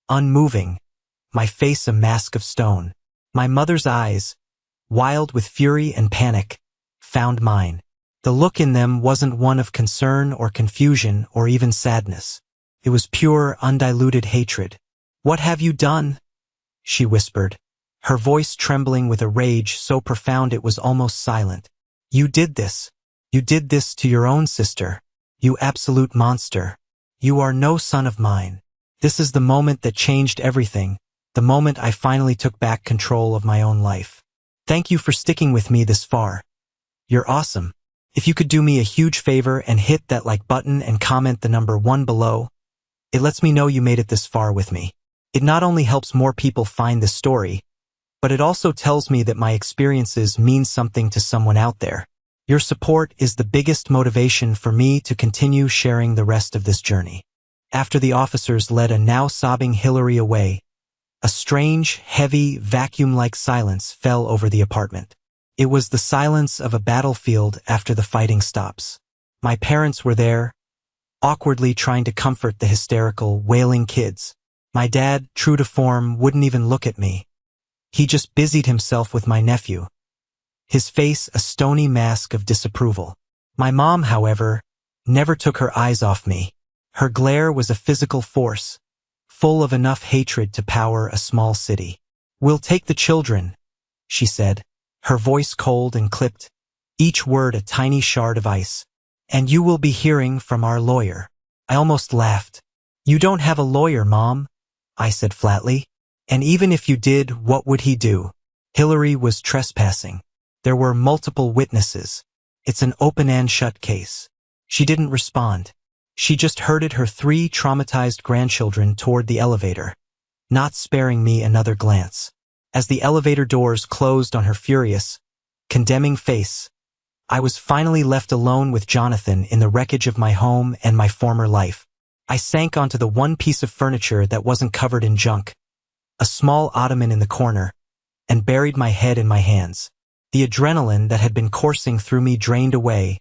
unmoving, my face a mask of stone. My mother's eyes, wild with fury and panic, found mine. The look in them wasn't one of concern or confusion or even sadness. It was pure, undiluted hatred. What have you done? She whispered, her voice trembling with a rage so profound it was almost silent. You did this. You did this to your own sister. You absolute monster. You are no son of mine. This is the moment that changed everything, the moment I finally took back control of my own life. Thank you for sticking with me this far. You're awesome. If you could do me a huge favor and hit that like button and comment the number 1 below, it lets me know you made it this far with me. It not only helps more people find this story, but it also tells me that my experiences mean something to someone out there. Your support is the biggest motivation for me to continue sharing the rest of this journey. After the officers led a now sobbing Hillary away, a strange, heavy, vacuum-like silence fell over the apartment. It was the silence of a battlefield after the fighting stops. My parents were there, awkwardly trying to comfort the hysterical, wailing kids. My dad, true to form, wouldn't even look at me. He just busied himself with my nephew, his face a stony mask of disapproval. My mom, however, never took her eyes off me. Her glare was a physical force, full of enough hatred to power a small city. We'll take the children, she said, her voice cold and clipped, each word a tiny shard of ice. And you will be hearing from our lawyer. I almost laughed. You don't have a lawyer, Mom, I said flatly. And even if you did, what would he do? Hillary was trespassing. There were multiple witnesses. It's an open and shut case. She didn't respond. She just herded her 3 traumatized grandchildren toward the elevator, not sparing me another glance. As the elevator doors closed on her furious, condemning face, I was finally left alone with Jonathan in the wreckage of my home and my former life. I sank onto the one piece of furniture that wasn't covered in junk, a small ottoman in the corner, and buried my head in my hands. The adrenaline that had been coursing through me drained away,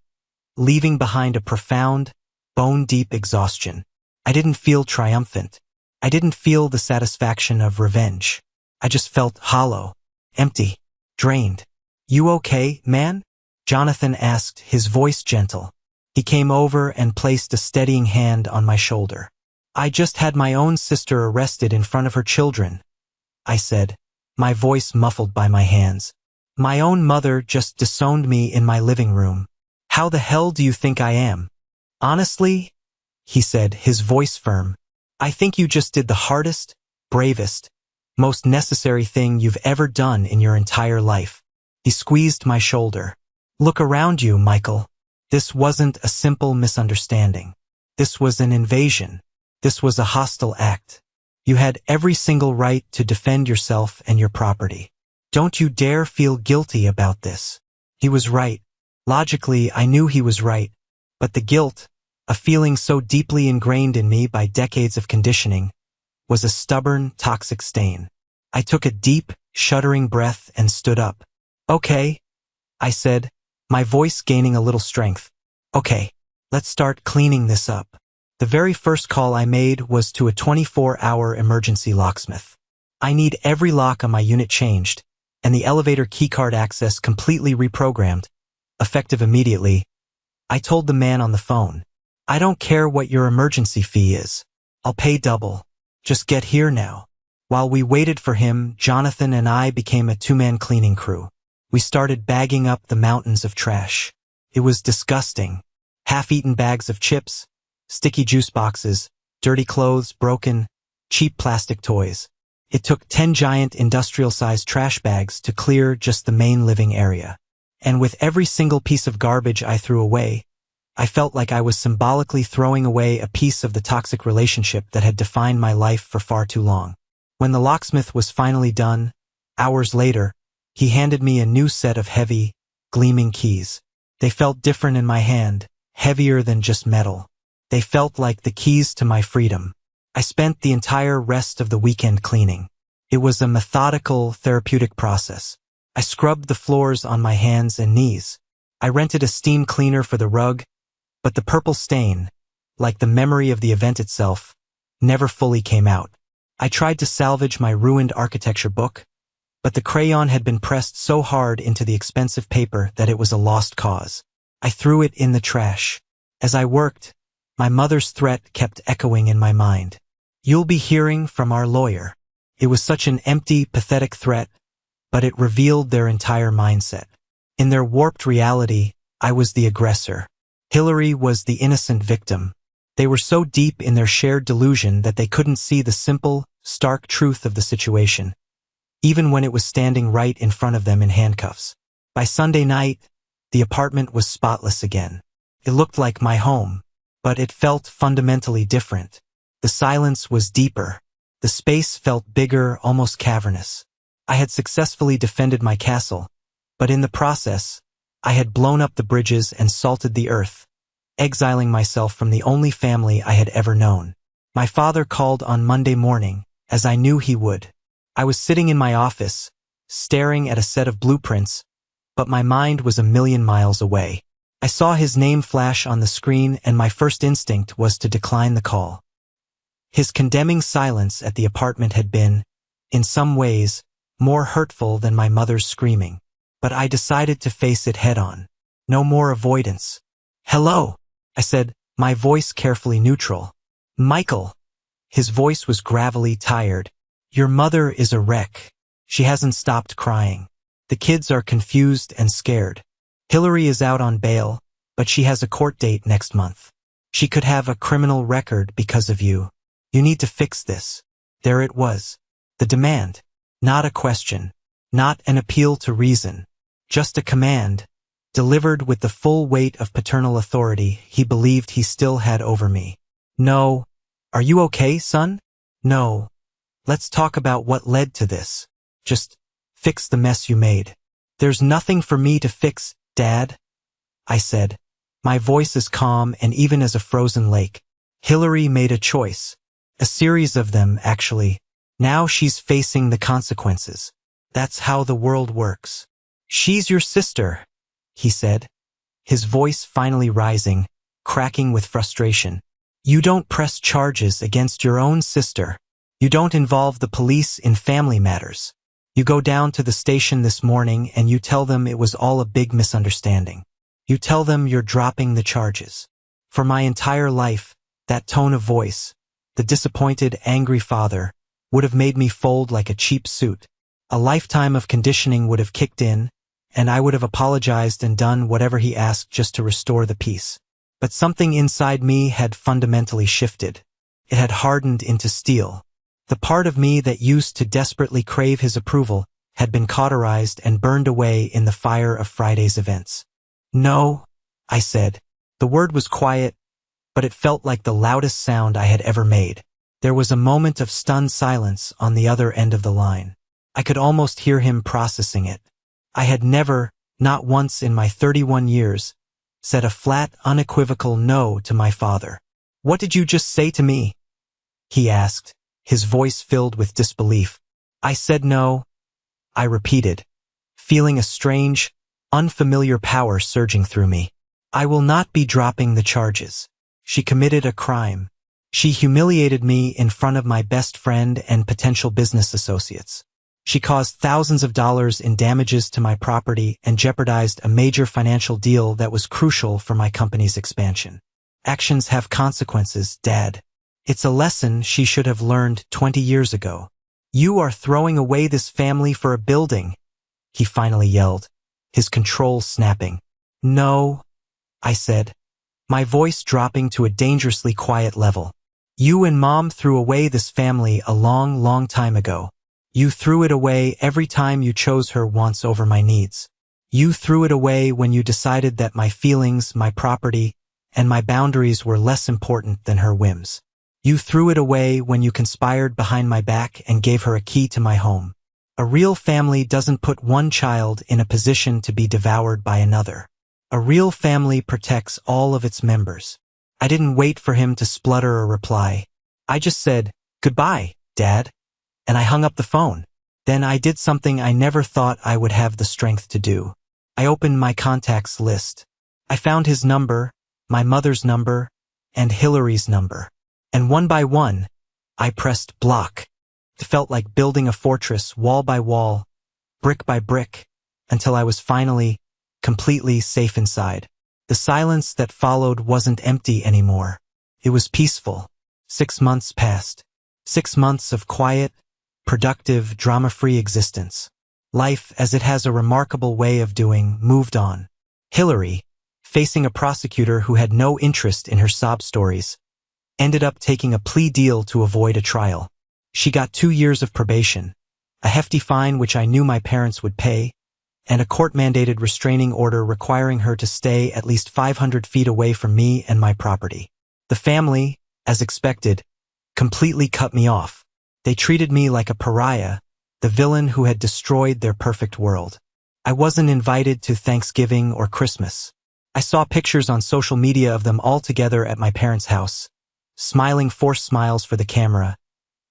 leaving behind a profound, bone-deep exhaustion. I didn't feel triumphant. I didn't feel the satisfaction of revenge. I just felt hollow, empty, drained. "You okay, man?" Jonathan asked, his voice gentle. He came over and placed a steadying hand on my shoulder. "I just had my own sister arrested in front of her children," I said, my voice muffled by my hands. "My own mother just disowned me in my living room. How the hell do you think I am?" "Honestly," he said, his voice firm, "I think you just did the hardest, bravest, most necessary thing you've ever done in your entire life." He squeezed my shoulder. "Look around you, Michael. This wasn't a simple misunderstanding. This was an invasion. This was a hostile act. You had every single right to defend yourself and your property. Don't you dare feel guilty about this." He was right. Logically, I knew he was right. But the guilt, a feeling so deeply ingrained in me by decades of conditioning, was a stubborn, toxic stain. I took a deep, shuddering breath and stood up. "Okay," I said, my voice gaining a little strength. "Okay, let's start cleaning this up." The very first call I made was to a 24-hour emergency locksmith. I need every lock on my unit changed, and the elevator keycard access completely reprogrammed, effective immediately. I told the man on the phone, "I don't care what your emergency fee is. I'll pay double. Just get here now." While we waited for him, Jonathan and I became a two-man cleaning crew. We started bagging up the mountains of trash. It was disgusting. Half-eaten bags of chips, sticky juice boxes, dirty clothes, broken, cheap plastic toys. It took 10 giant industrial-sized trash bags to clear just the main living area. And with every single piece of garbage I threw away, I felt like I was symbolically throwing away a piece of the toxic relationship that had defined my life for far too long. When the locksmith was finally done, hours later, he handed me a new set of heavy, gleaming keys. They felt different in my hand, heavier than just metal. They felt like the keys to my freedom. I spent the entire rest of the weekend cleaning. It was a methodical, therapeutic process. I scrubbed the floors on my hands and knees. I rented a steam cleaner for the rug, but the purple stain, like the memory of the event itself, never fully came out. I tried to salvage my ruined architecture book, but the crayon had been pressed so hard into the expensive paper that it was a lost cause. I threw it in the trash. As I worked, my mother's threat kept echoing in my mind. "You'll be hearing from our lawyer." It was such an empty, pathetic threat, but it revealed their entire mindset. In their warped reality, I was the aggressor. Hillary was the innocent victim. They were so deep in their shared delusion that they couldn't see the simple, stark truth of the situation, even when it was standing right in front of them in handcuffs. By Sunday night, the apartment was spotless again. It looked like my home, but it felt fundamentally different. The silence was deeper. The space felt bigger, almost cavernous. I had successfully defended my castle, but in the process, I had blown up the bridges and salted the earth, exiling myself from the only family I had ever known. My father called on Monday morning, as I knew he would. I was sitting in my office, staring at a set of blueprints, but my mind was a million miles away. I saw his name flash on the screen, and my first instinct was to decline the call. His condemning silence at the apartment had been, in some ways, more hurtful than my mother's screaming. But I decided to face it head-on. No more avoidance. "Hello," I said, my voice carefully neutral. "Michael." His voice was gravelly, tired. "Your mother is a wreck. She hasn't stopped crying. The kids are confused and scared. Hillary is out on bail, but she has a court date next month. She could have a criminal record because of you. You need to fix this." There it was. The demand. Not a question. Not an appeal to reason. Just a command, delivered with the full weight of paternal authority he believed he still had over me. "No. Are you okay, son? No. Let's talk about what led to this. Just fix the mess you made." "There's nothing for me to fix, Dad," I said, my voice as calm and even as a frozen lake. Hillary made a choice. A series of them, actually. Now she's facing the consequences. That's how the world works. She's your sister, he said, his voice finally rising, cracking with frustration. You don't press charges against your own sister. You don't involve the police in family matters. You go down to the station this morning and you tell them it was all a big misunderstanding. You tell them you're dropping the charges. For my entire life, that tone of voice, the disappointed, angry father, would have made me fold like a cheap suit. A lifetime of conditioning would have kicked in, and I would have apologized and done whatever he asked just to restore the peace. But something inside me had fundamentally shifted. It had hardened into steel. The part of me that used to desperately crave his approval had been cauterized and burned away in the fire of Friday's events. No, I said. The word was quiet, but it felt like the loudest sound I had ever made. There was a moment of stunned silence on the other end of the line. I could almost hear him processing it. I had never, not once in my 31 years, said a flat, unequivocal no to my father. What did you just say to me? He asked, his voice filled with disbelief. I said no, I repeated, feeling a strange, unfamiliar power surging through me. I will not be dropping the charges. She committed a crime. She humiliated me in front of my best friend and potential business associates. She caused thousands of dollars in damages to my property and jeopardized a major financial deal that was crucial for my company's expansion. Actions have consequences, Dad. It's a lesson she should have learned 20 years ago. You are throwing away this family for a building, he finally yelled, his control snapping. No, I said, my voice dropping to a dangerously quiet level. You and Mom threw away this family a long, long time ago. You threw it away every time you chose her wants over my needs. You threw it away when you decided that my feelings, my property, and my boundaries were less important than her whims. You threw it away when you conspired behind my back and gave her a key to my home. A real family doesn't put one child in a position to be devoured by another. A real family protects all of its members. I didn't wait for him to splutter or reply. I just said, "Goodbye, Dad," and I hung up the phone. Then I did something I never thought I would have the strength to do. I opened my contacts list. I found his number, my mother's number, and Hillary's number. And one by one, I pressed block. It felt like building a fortress wall by wall, brick by brick, until I was finally, completely safe inside. The silence that followed wasn't empty anymore. It was peaceful. 6 months passed. 6 months of quiet, productive, drama-free existence. Life, as it has a remarkable way of doing, moved on. Hillary, facing a prosecutor who had no interest in her sob stories, ended up taking a plea deal to avoid a trial. She got 2 years of probation, a hefty fine which I knew my parents would pay, and a court-mandated restraining order requiring her to stay at least 500 feet away from me and my property. The family, as expected, completely cut me off. They treated me like a pariah, the villain who had destroyed their perfect world. I wasn't invited to Thanksgiving or Christmas. I saw pictures on social media of them all together at my parents' house, smiling forced smiles for the camera,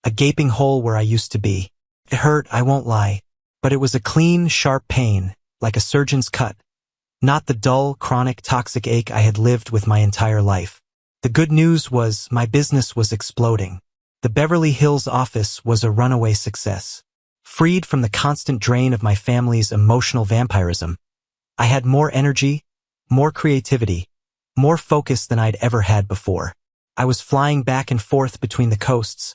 a gaping hole where I used to be. It hurt, I won't lie, but it was a clean, sharp pain, like a surgeon's cut, not the dull, chronic, toxic ache I had lived with my entire life. The good news was my business was exploding. The Beverly Hills office was a runaway success. Freed from the constant drain of my family's emotional vampirism, I had more energy, more creativity, more focus than I'd ever had before. I was flying back and forth between the coasts,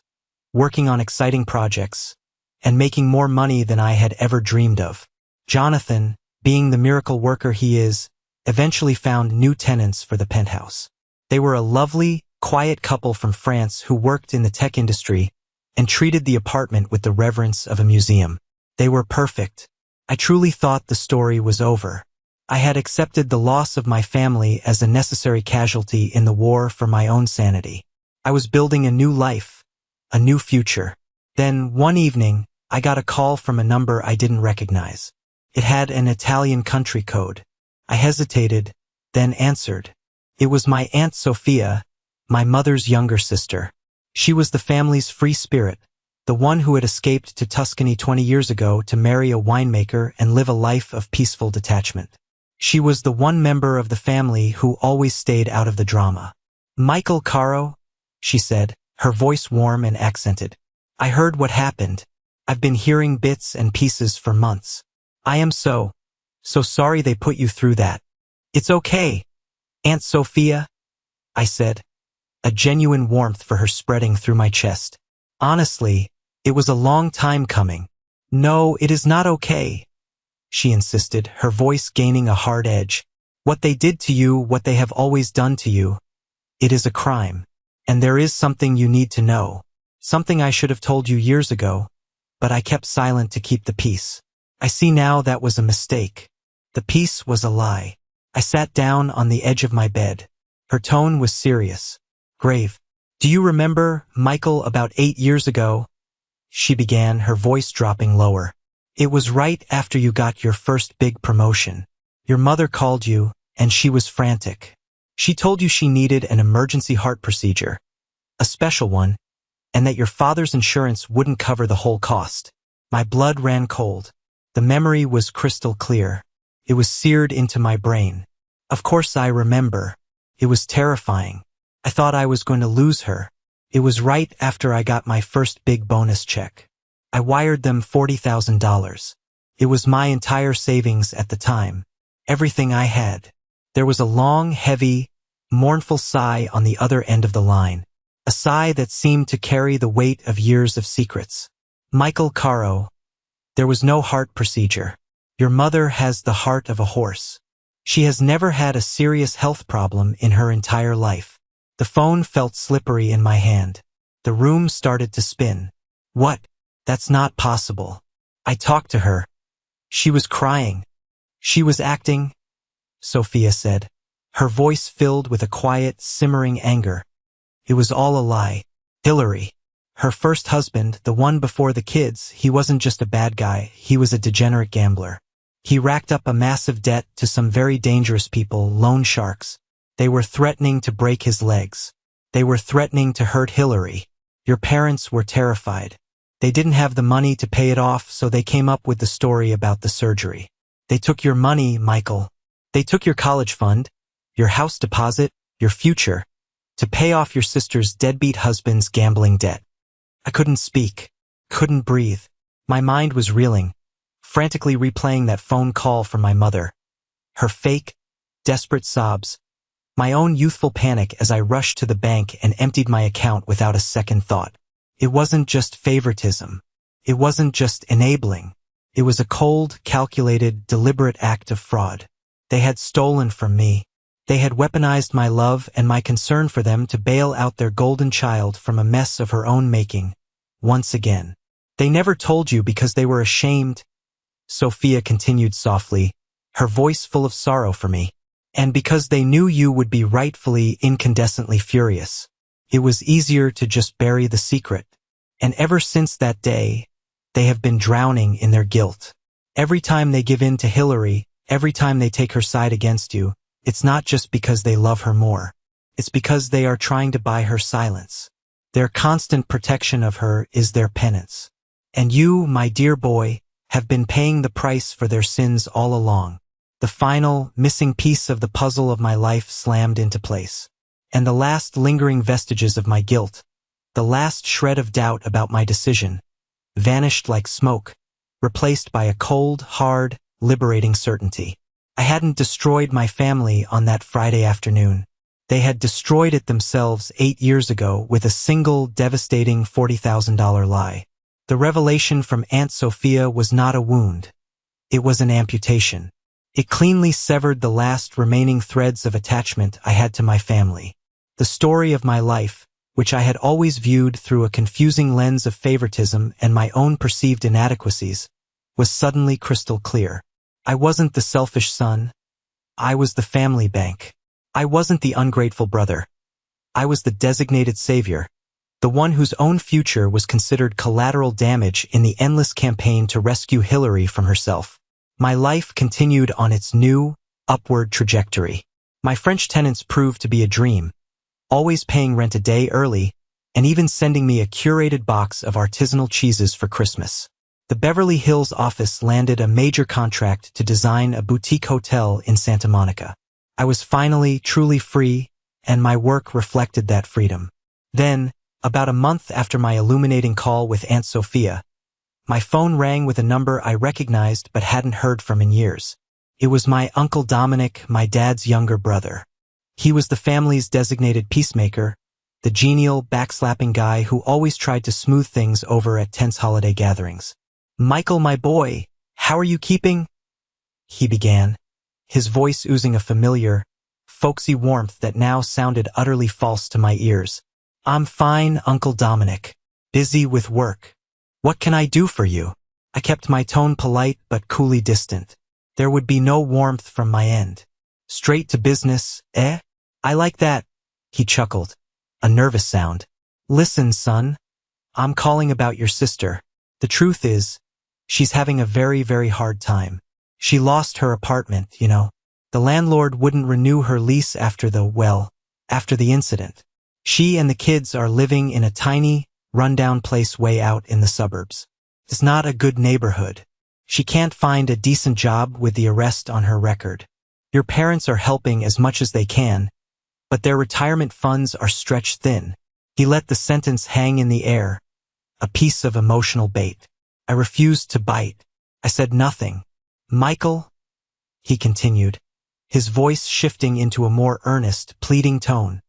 working on exciting projects, and making more money than I had ever dreamed of. Jonathan, being the miracle worker he is, eventually found new tenants for the Penthouse. They were a lovely, quiet couple from France who worked in the tech industry and treated the apartment with the reverence of a museum. They were perfect. I truly thought the story was over. I had accepted the loss of my family as a necessary casualty in the war for my own sanity. I was building a new life, a new future. Then, one evening, I got a call from a number I didn't recognize. It had an Italian country code. I hesitated, then answered. It was my Aunt Sophia, my mother's younger sister. She was the family's free spirit, the one who had escaped to Tuscany 20 years ago to marry a winemaker and live a life of peaceful detachment. She was the one member of the family who always stayed out of the drama. "Michael Caro," she said, her voice warm and accented. "I heard what happened. I've been hearing bits and pieces for months. I am so sorry they put you through that." "It's okay, Aunt Sophia," I said, a genuine warmth for her spreading through my chest. "Honestly, it was a long time coming." "No, it is not okay," she insisted, her voice gaining a hard edge. "What they did to you, what they have always done to you, it is a crime. And there is something you need to know. Something I should have told you years ago, but I kept silent to keep the peace. I see now that was a mistake. The peace was a lie." I sat down on the edge of my bed. Her tone was serious, grave. "Do you remember, Michael, about 8 years ago?" she began, her voice dropping lower. "It was right after you got your first big promotion. Your mother called you, and she was frantic. She told you she needed an emergency heart procedure, a special one, and that your father's insurance wouldn't cover the whole cost." My blood ran cold. The memory was crystal clear. It was seared into my brain. Of course I remember. It was terrifying. I thought I was going to lose her. It was right after I got my first big bonus check. I wired them $40,000. It was my entire savings at the time. Everything I had. There was a long, heavy, mournful sigh on the other end of the line. A sigh that seemed to carry the weight of years of secrets. "Michael Caro, there was no heart procedure. Your mother has the heart of a horse. She has never had a serious health problem in her entire life." The phone felt slippery in my hand. The room started to spin. "What? That's not possible." I talked to her. She was crying. "She was acting," Sophia said, her voice filled with a quiet, simmering anger. "It was all a lie. Hillary. Her first husband, the one before the kids, he wasn't just a bad guy, he was a degenerate gambler. He racked up a massive debt to some very dangerous people, loan sharks. They were threatening to break his legs. They were threatening to hurt Hillary. Your parents were terrified. They didn't have the money to pay it off, so they came up with the story about the surgery. They took your money, Michael. They took your college fund, your house deposit, your future, to pay off your sister's deadbeat husband's gambling debt." I couldn't speak, couldn't breathe. My mind was reeling, frantically replaying that phone call from my mother. Her fake, desperate sobs. My own youthful panic as I rushed to the bank and emptied my account without a second thought. It wasn't just favoritism. It wasn't just enabling. It was a cold, calculated, deliberate act of fraud. They had stolen from me. They had weaponized my love and my concern for them to bail out their golden child from a mess of her own making, once again. "They never told you because they were ashamed," Sophia continued softly, her voice full of sorrow for me. "And because they knew you would be rightfully, incandescently furious. It was easier to just bury the secret. And ever since that day, they have been drowning in their guilt. Every time they give in to Hillary, every time they take her side against you, it's not just because they love her more. It's because they are trying to buy her silence. Their constant protection of her is their penance. And you, my dear boy, have been paying the price for their sins all along." The final, missing piece of the puzzle of my life slammed into place. And the last lingering vestiges of my guilt, the last shred of doubt about my decision, vanished like smoke, replaced by a cold, hard, liberating certainty. I hadn't destroyed my family on that Friday afternoon. They had destroyed it themselves 8 years ago with a single devastating $40,000 lie. The revelation from Aunt Sophia was not a wound. It was an amputation. It cleanly severed the last remaining threads of attachment I had to my family. The story of my life, which I had always viewed through a confusing lens of favoritism and my own perceived inadequacies, was suddenly crystal clear. I wasn't the selfish son. I was the family bank. I wasn't the ungrateful brother. I was the designated savior, the one whose own future was considered collateral damage in the endless campaign to rescue Hillary from herself. My life continued on its new, upward trajectory. My French tenants proved to be a dream, always paying rent a day early, and even sending me a curated box of artisanal cheeses for Christmas. The Beverly Hills office landed a major contract to design a boutique hotel in Santa Monica. I was finally truly free, and my work reflected that freedom. Then, about a month after my illuminating call with Aunt Sophia, my phone rang with a number I recognized but hadn't heard from in years. It was my Uncle Dominic, my dad's younger brother. He was the family's designated peacemaker, the genial, backslapping guy who always tried to smooth things over at tense holiday gatherings. "Michael, my boy, how are you keeping?" he began, his voice oozing a familiar, folksy warmth that now sounded utterly false to my ears. "I'm fine, Uncle Dominic. Busy with work. What can I do for you?" I kept my tone polite but coolly distant. There would be no warmth from my end. "Straight to business, eh? I like that," he chuckled, a nervous sound. "Listen, son. I'm calling about your sister. The truth is, she's having a very, very hard time. She lost her apartment, you know. The landlord wouldn't renew her lease after the incident. She and the kids are living in a tiny, rundown place way out in the suburbs. It's not a good neighborhood. She can't find a decent job with the arrest on her record. Your parents are helping as much as they can, but their retirement funds are stretched thin." He let the sentence hang in the air, a piece of emotional bait. I refused to bite. I said nothing. "Michael," he continued, his voice shifting into a more earnest, pleading tone.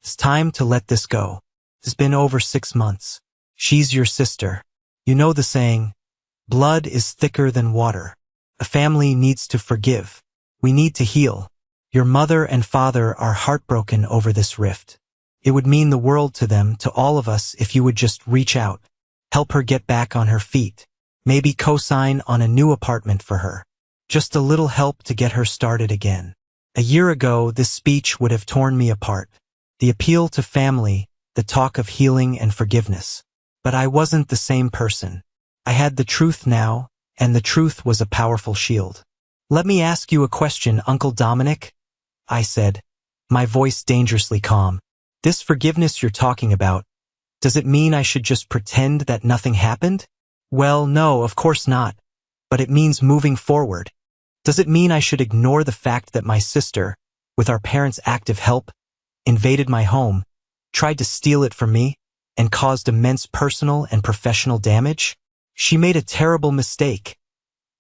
"It's time to let this go. It's been over 6 months. She's your sister. You know the saying, blood is thicker than water. A family needs to forgive. We need to heal. Your mother and father are heartbroken over this rift. It would mean the world to them, to all of us, if you would just reach out. Help her get back on her feet. Maybe co-sign on a new apartment for her. Just a little help to get her started again." A year ago, this speech would have torn me apart. The appeal to family, the talk of healing and forgiveness. But I wasn't the same person. I had the truth now, and the truth was a powerful shield. "Let me ask you a question, Uncle Dominic," I said, my voice dangerously calm. "This forgiveness you're talking about, does it mean I should just pretend that nothing happened?" "Well, no, of course not. But it means moving forward. Does it mean I should ignore the fact that my sister, with our parents' active help, invaded my home, tried to steal it from me, and caused immense personal and professional damage? She made a terrible mistake,"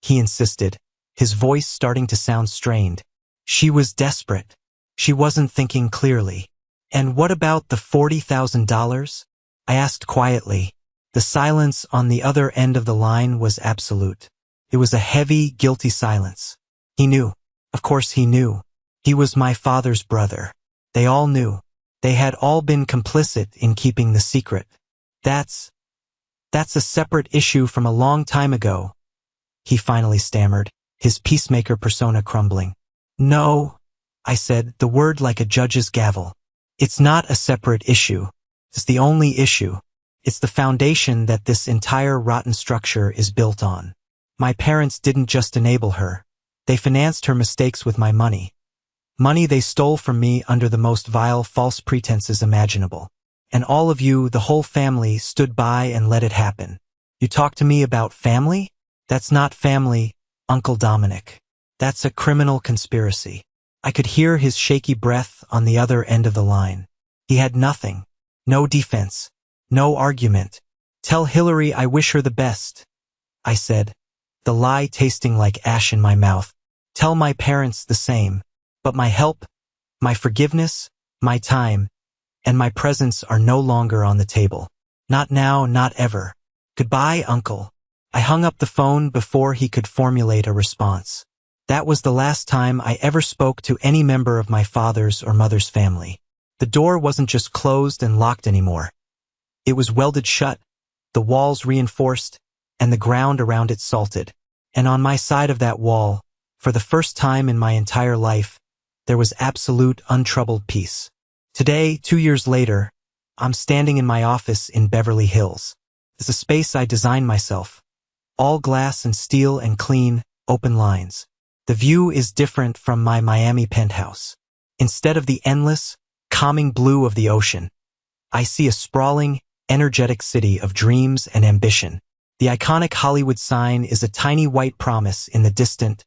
he insisted, his voice starting to sound strained. "She was desperate. She wasn't thinking clearly." "And what about the $40,000? I asked quietly. The silence on the other end of the line was absolute. It was a heavy, guilty silence. He knew. Of course he knew. He was my father's brother. They all knew. They had all been complicit in keeping the secret. That's a separate issue from a long time ago," he finally stammered, his peacemaker persona crumbling. "No," I said, the word like a judge's gavel. "It's not a separate issue. It's the only issue. It's the foundation that this entire rotten structure is built on. My parents didn't just enable her. They financed her mistakes with my money. Money they stole from me under the most vile false pretenses imaginable. And all of you, the whole family, stood by and let it happen. You talk to me about family? That's not family, Uncle Dominic. That's a criminal conspiracy." I could hear his shaky breath on the other end of the line. He had nothing. No defense. No argument. "Tell Hillary I wish her the best," I said, the lie tasting like ash in my mouth. "Tell my parents the same. But my help, my forgiveness, my time, and my presence are no longer on the table. Not now, not ever. Goodbye, Uncle." I hung up the phone before he could formulate a response. That was the last time I ever spoke to any member of my father's or mother's family. The door wasn't just closed and locked anymore. It was welded shut, the walls reinforced, and the ground around it salted. And on my side of that wall, for the first time in my entire life, there was absolute untroubled peace. Today, 2 years later, I'm standing in my office in Beverly Hills. It's a space I designed myself. All glass and steel and clean, open lines. The view is different from my Miami penthouse. Instead of the endless, calming blue of the ocean, I see a sprawling, energetic city of dreams and ambition. The iconic Hollywood sign is a tiny white promise in the distant,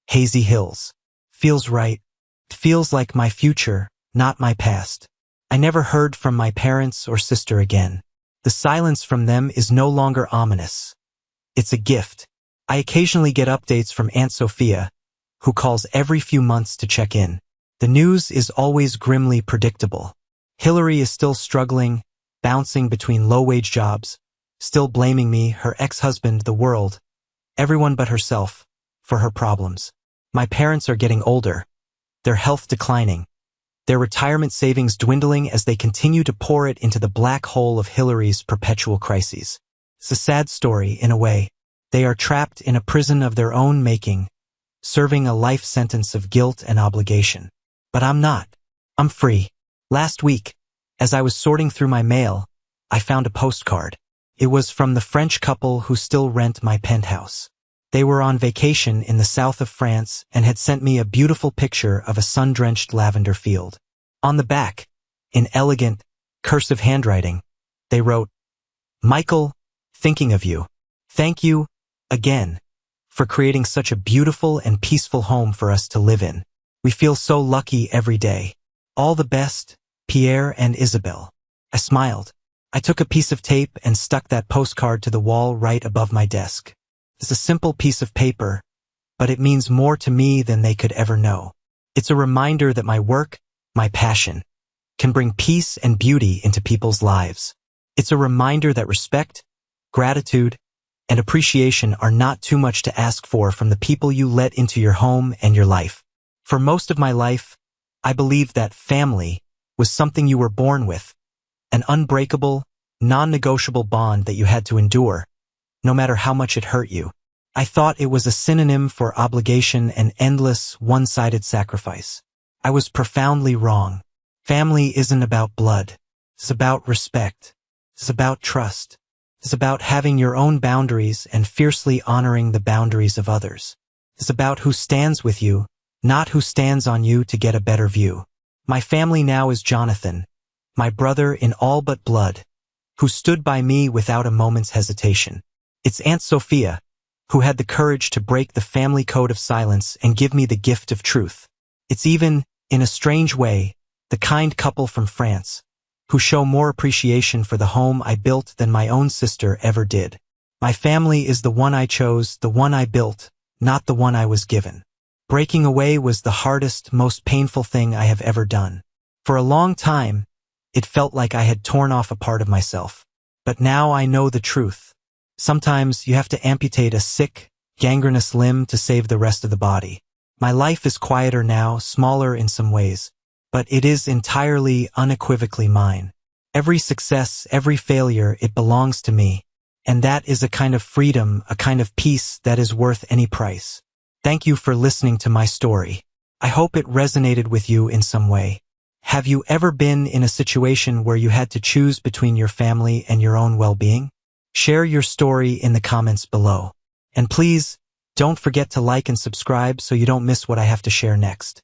hazy hills. Feels right. It feels like my future, not my past. I never heard from my parents or sister again. The silence from them is no longer ominous. It's a gift. I occasionally get updates from Aunt Sophia, who calls every few months to check in. The news is always grimly predictable. Hillary is still struggling, bouncing between low-wage jobs, still blaming me, her ex-husband, the world, everyone but herself, for her problems. My parents are getting older, their health declining, their retirement savings dwindling as they continue to pour it into the black hole of Hillary's perpetual crises. It's a sad story, in a way. They are trapped in a prison of their own making, serving a life sentence of guilt and obligation. But I'm not. I'm free. Last week, as I was sorting through my mail, I found a postcard. It was from the French couple who still rent my penthouse. They were on vacation in the south of France and had sent me a beautiful picture of a sun-drenched lavender field. On the back, in elegant, cursive handwriting, they wrote, "Michael, thinking of you. Thank you, again, for creating such a beautiful and peaceful home for us to live in. We feel so lucky every day. All the best, Pierre and Isabel." I smiled. I took a piece of tape and stuck that postcard to the wall right above my desk. It's a simple piece of paper, but it means more to me than they could ever know. It's a reminder that my work, my passion, can bring peace and beauty into people's lives. It's a reminder that respect, gratitude, and appreciation are not too much to ask for from the people you let into your home and your life. For most of my life, I believed that family was something you were born with, an unbreakable, non-negotiable bond that you had to endure, no matter how much it hurt you. I thought it was a synonym for obligation and endless, one-sided sacrifice. I was profoundly wrong. Family isn't about blood. It's about respect. It's about trust. It's about having your own boundaries and fiercely honoring the boundaries of others. It's about who stands with you, not who stands on you to get a better view. My family now is Jonathan, my brother in all but blood, who stood by me without a moment's hesitation. It's Aunt Sophia, who had the courage to break the family code of silence and give me the gift of truth. It's even, in a strange way, the kind couple from France, who show more appreciation for the home I built than my own sister ever did. My family is the one I chose, the one I built, not the one I was given. Breaking away was the hardest, most painful thing I have ever done. For a long time, it felt like I had torn off a part of myself. But now I know the truth. Sometimes you have to amputate a sick, gangrenous limb to save the rest of the body. My life is quieter now, smaller in some ways, but it is entirely, unequivocally mine. Every success, every failure, it belongs to me. And that is a kind of freedom, a kind of peace that is worth any price. Thank you for listening to my story. I hope it resonated with you in some way. Have you ever been in a situation where you had to choose between your family and your own well-being? Share your story in the comments below. And please, don't forget to like and subscribe so you don't miss what I have to share next.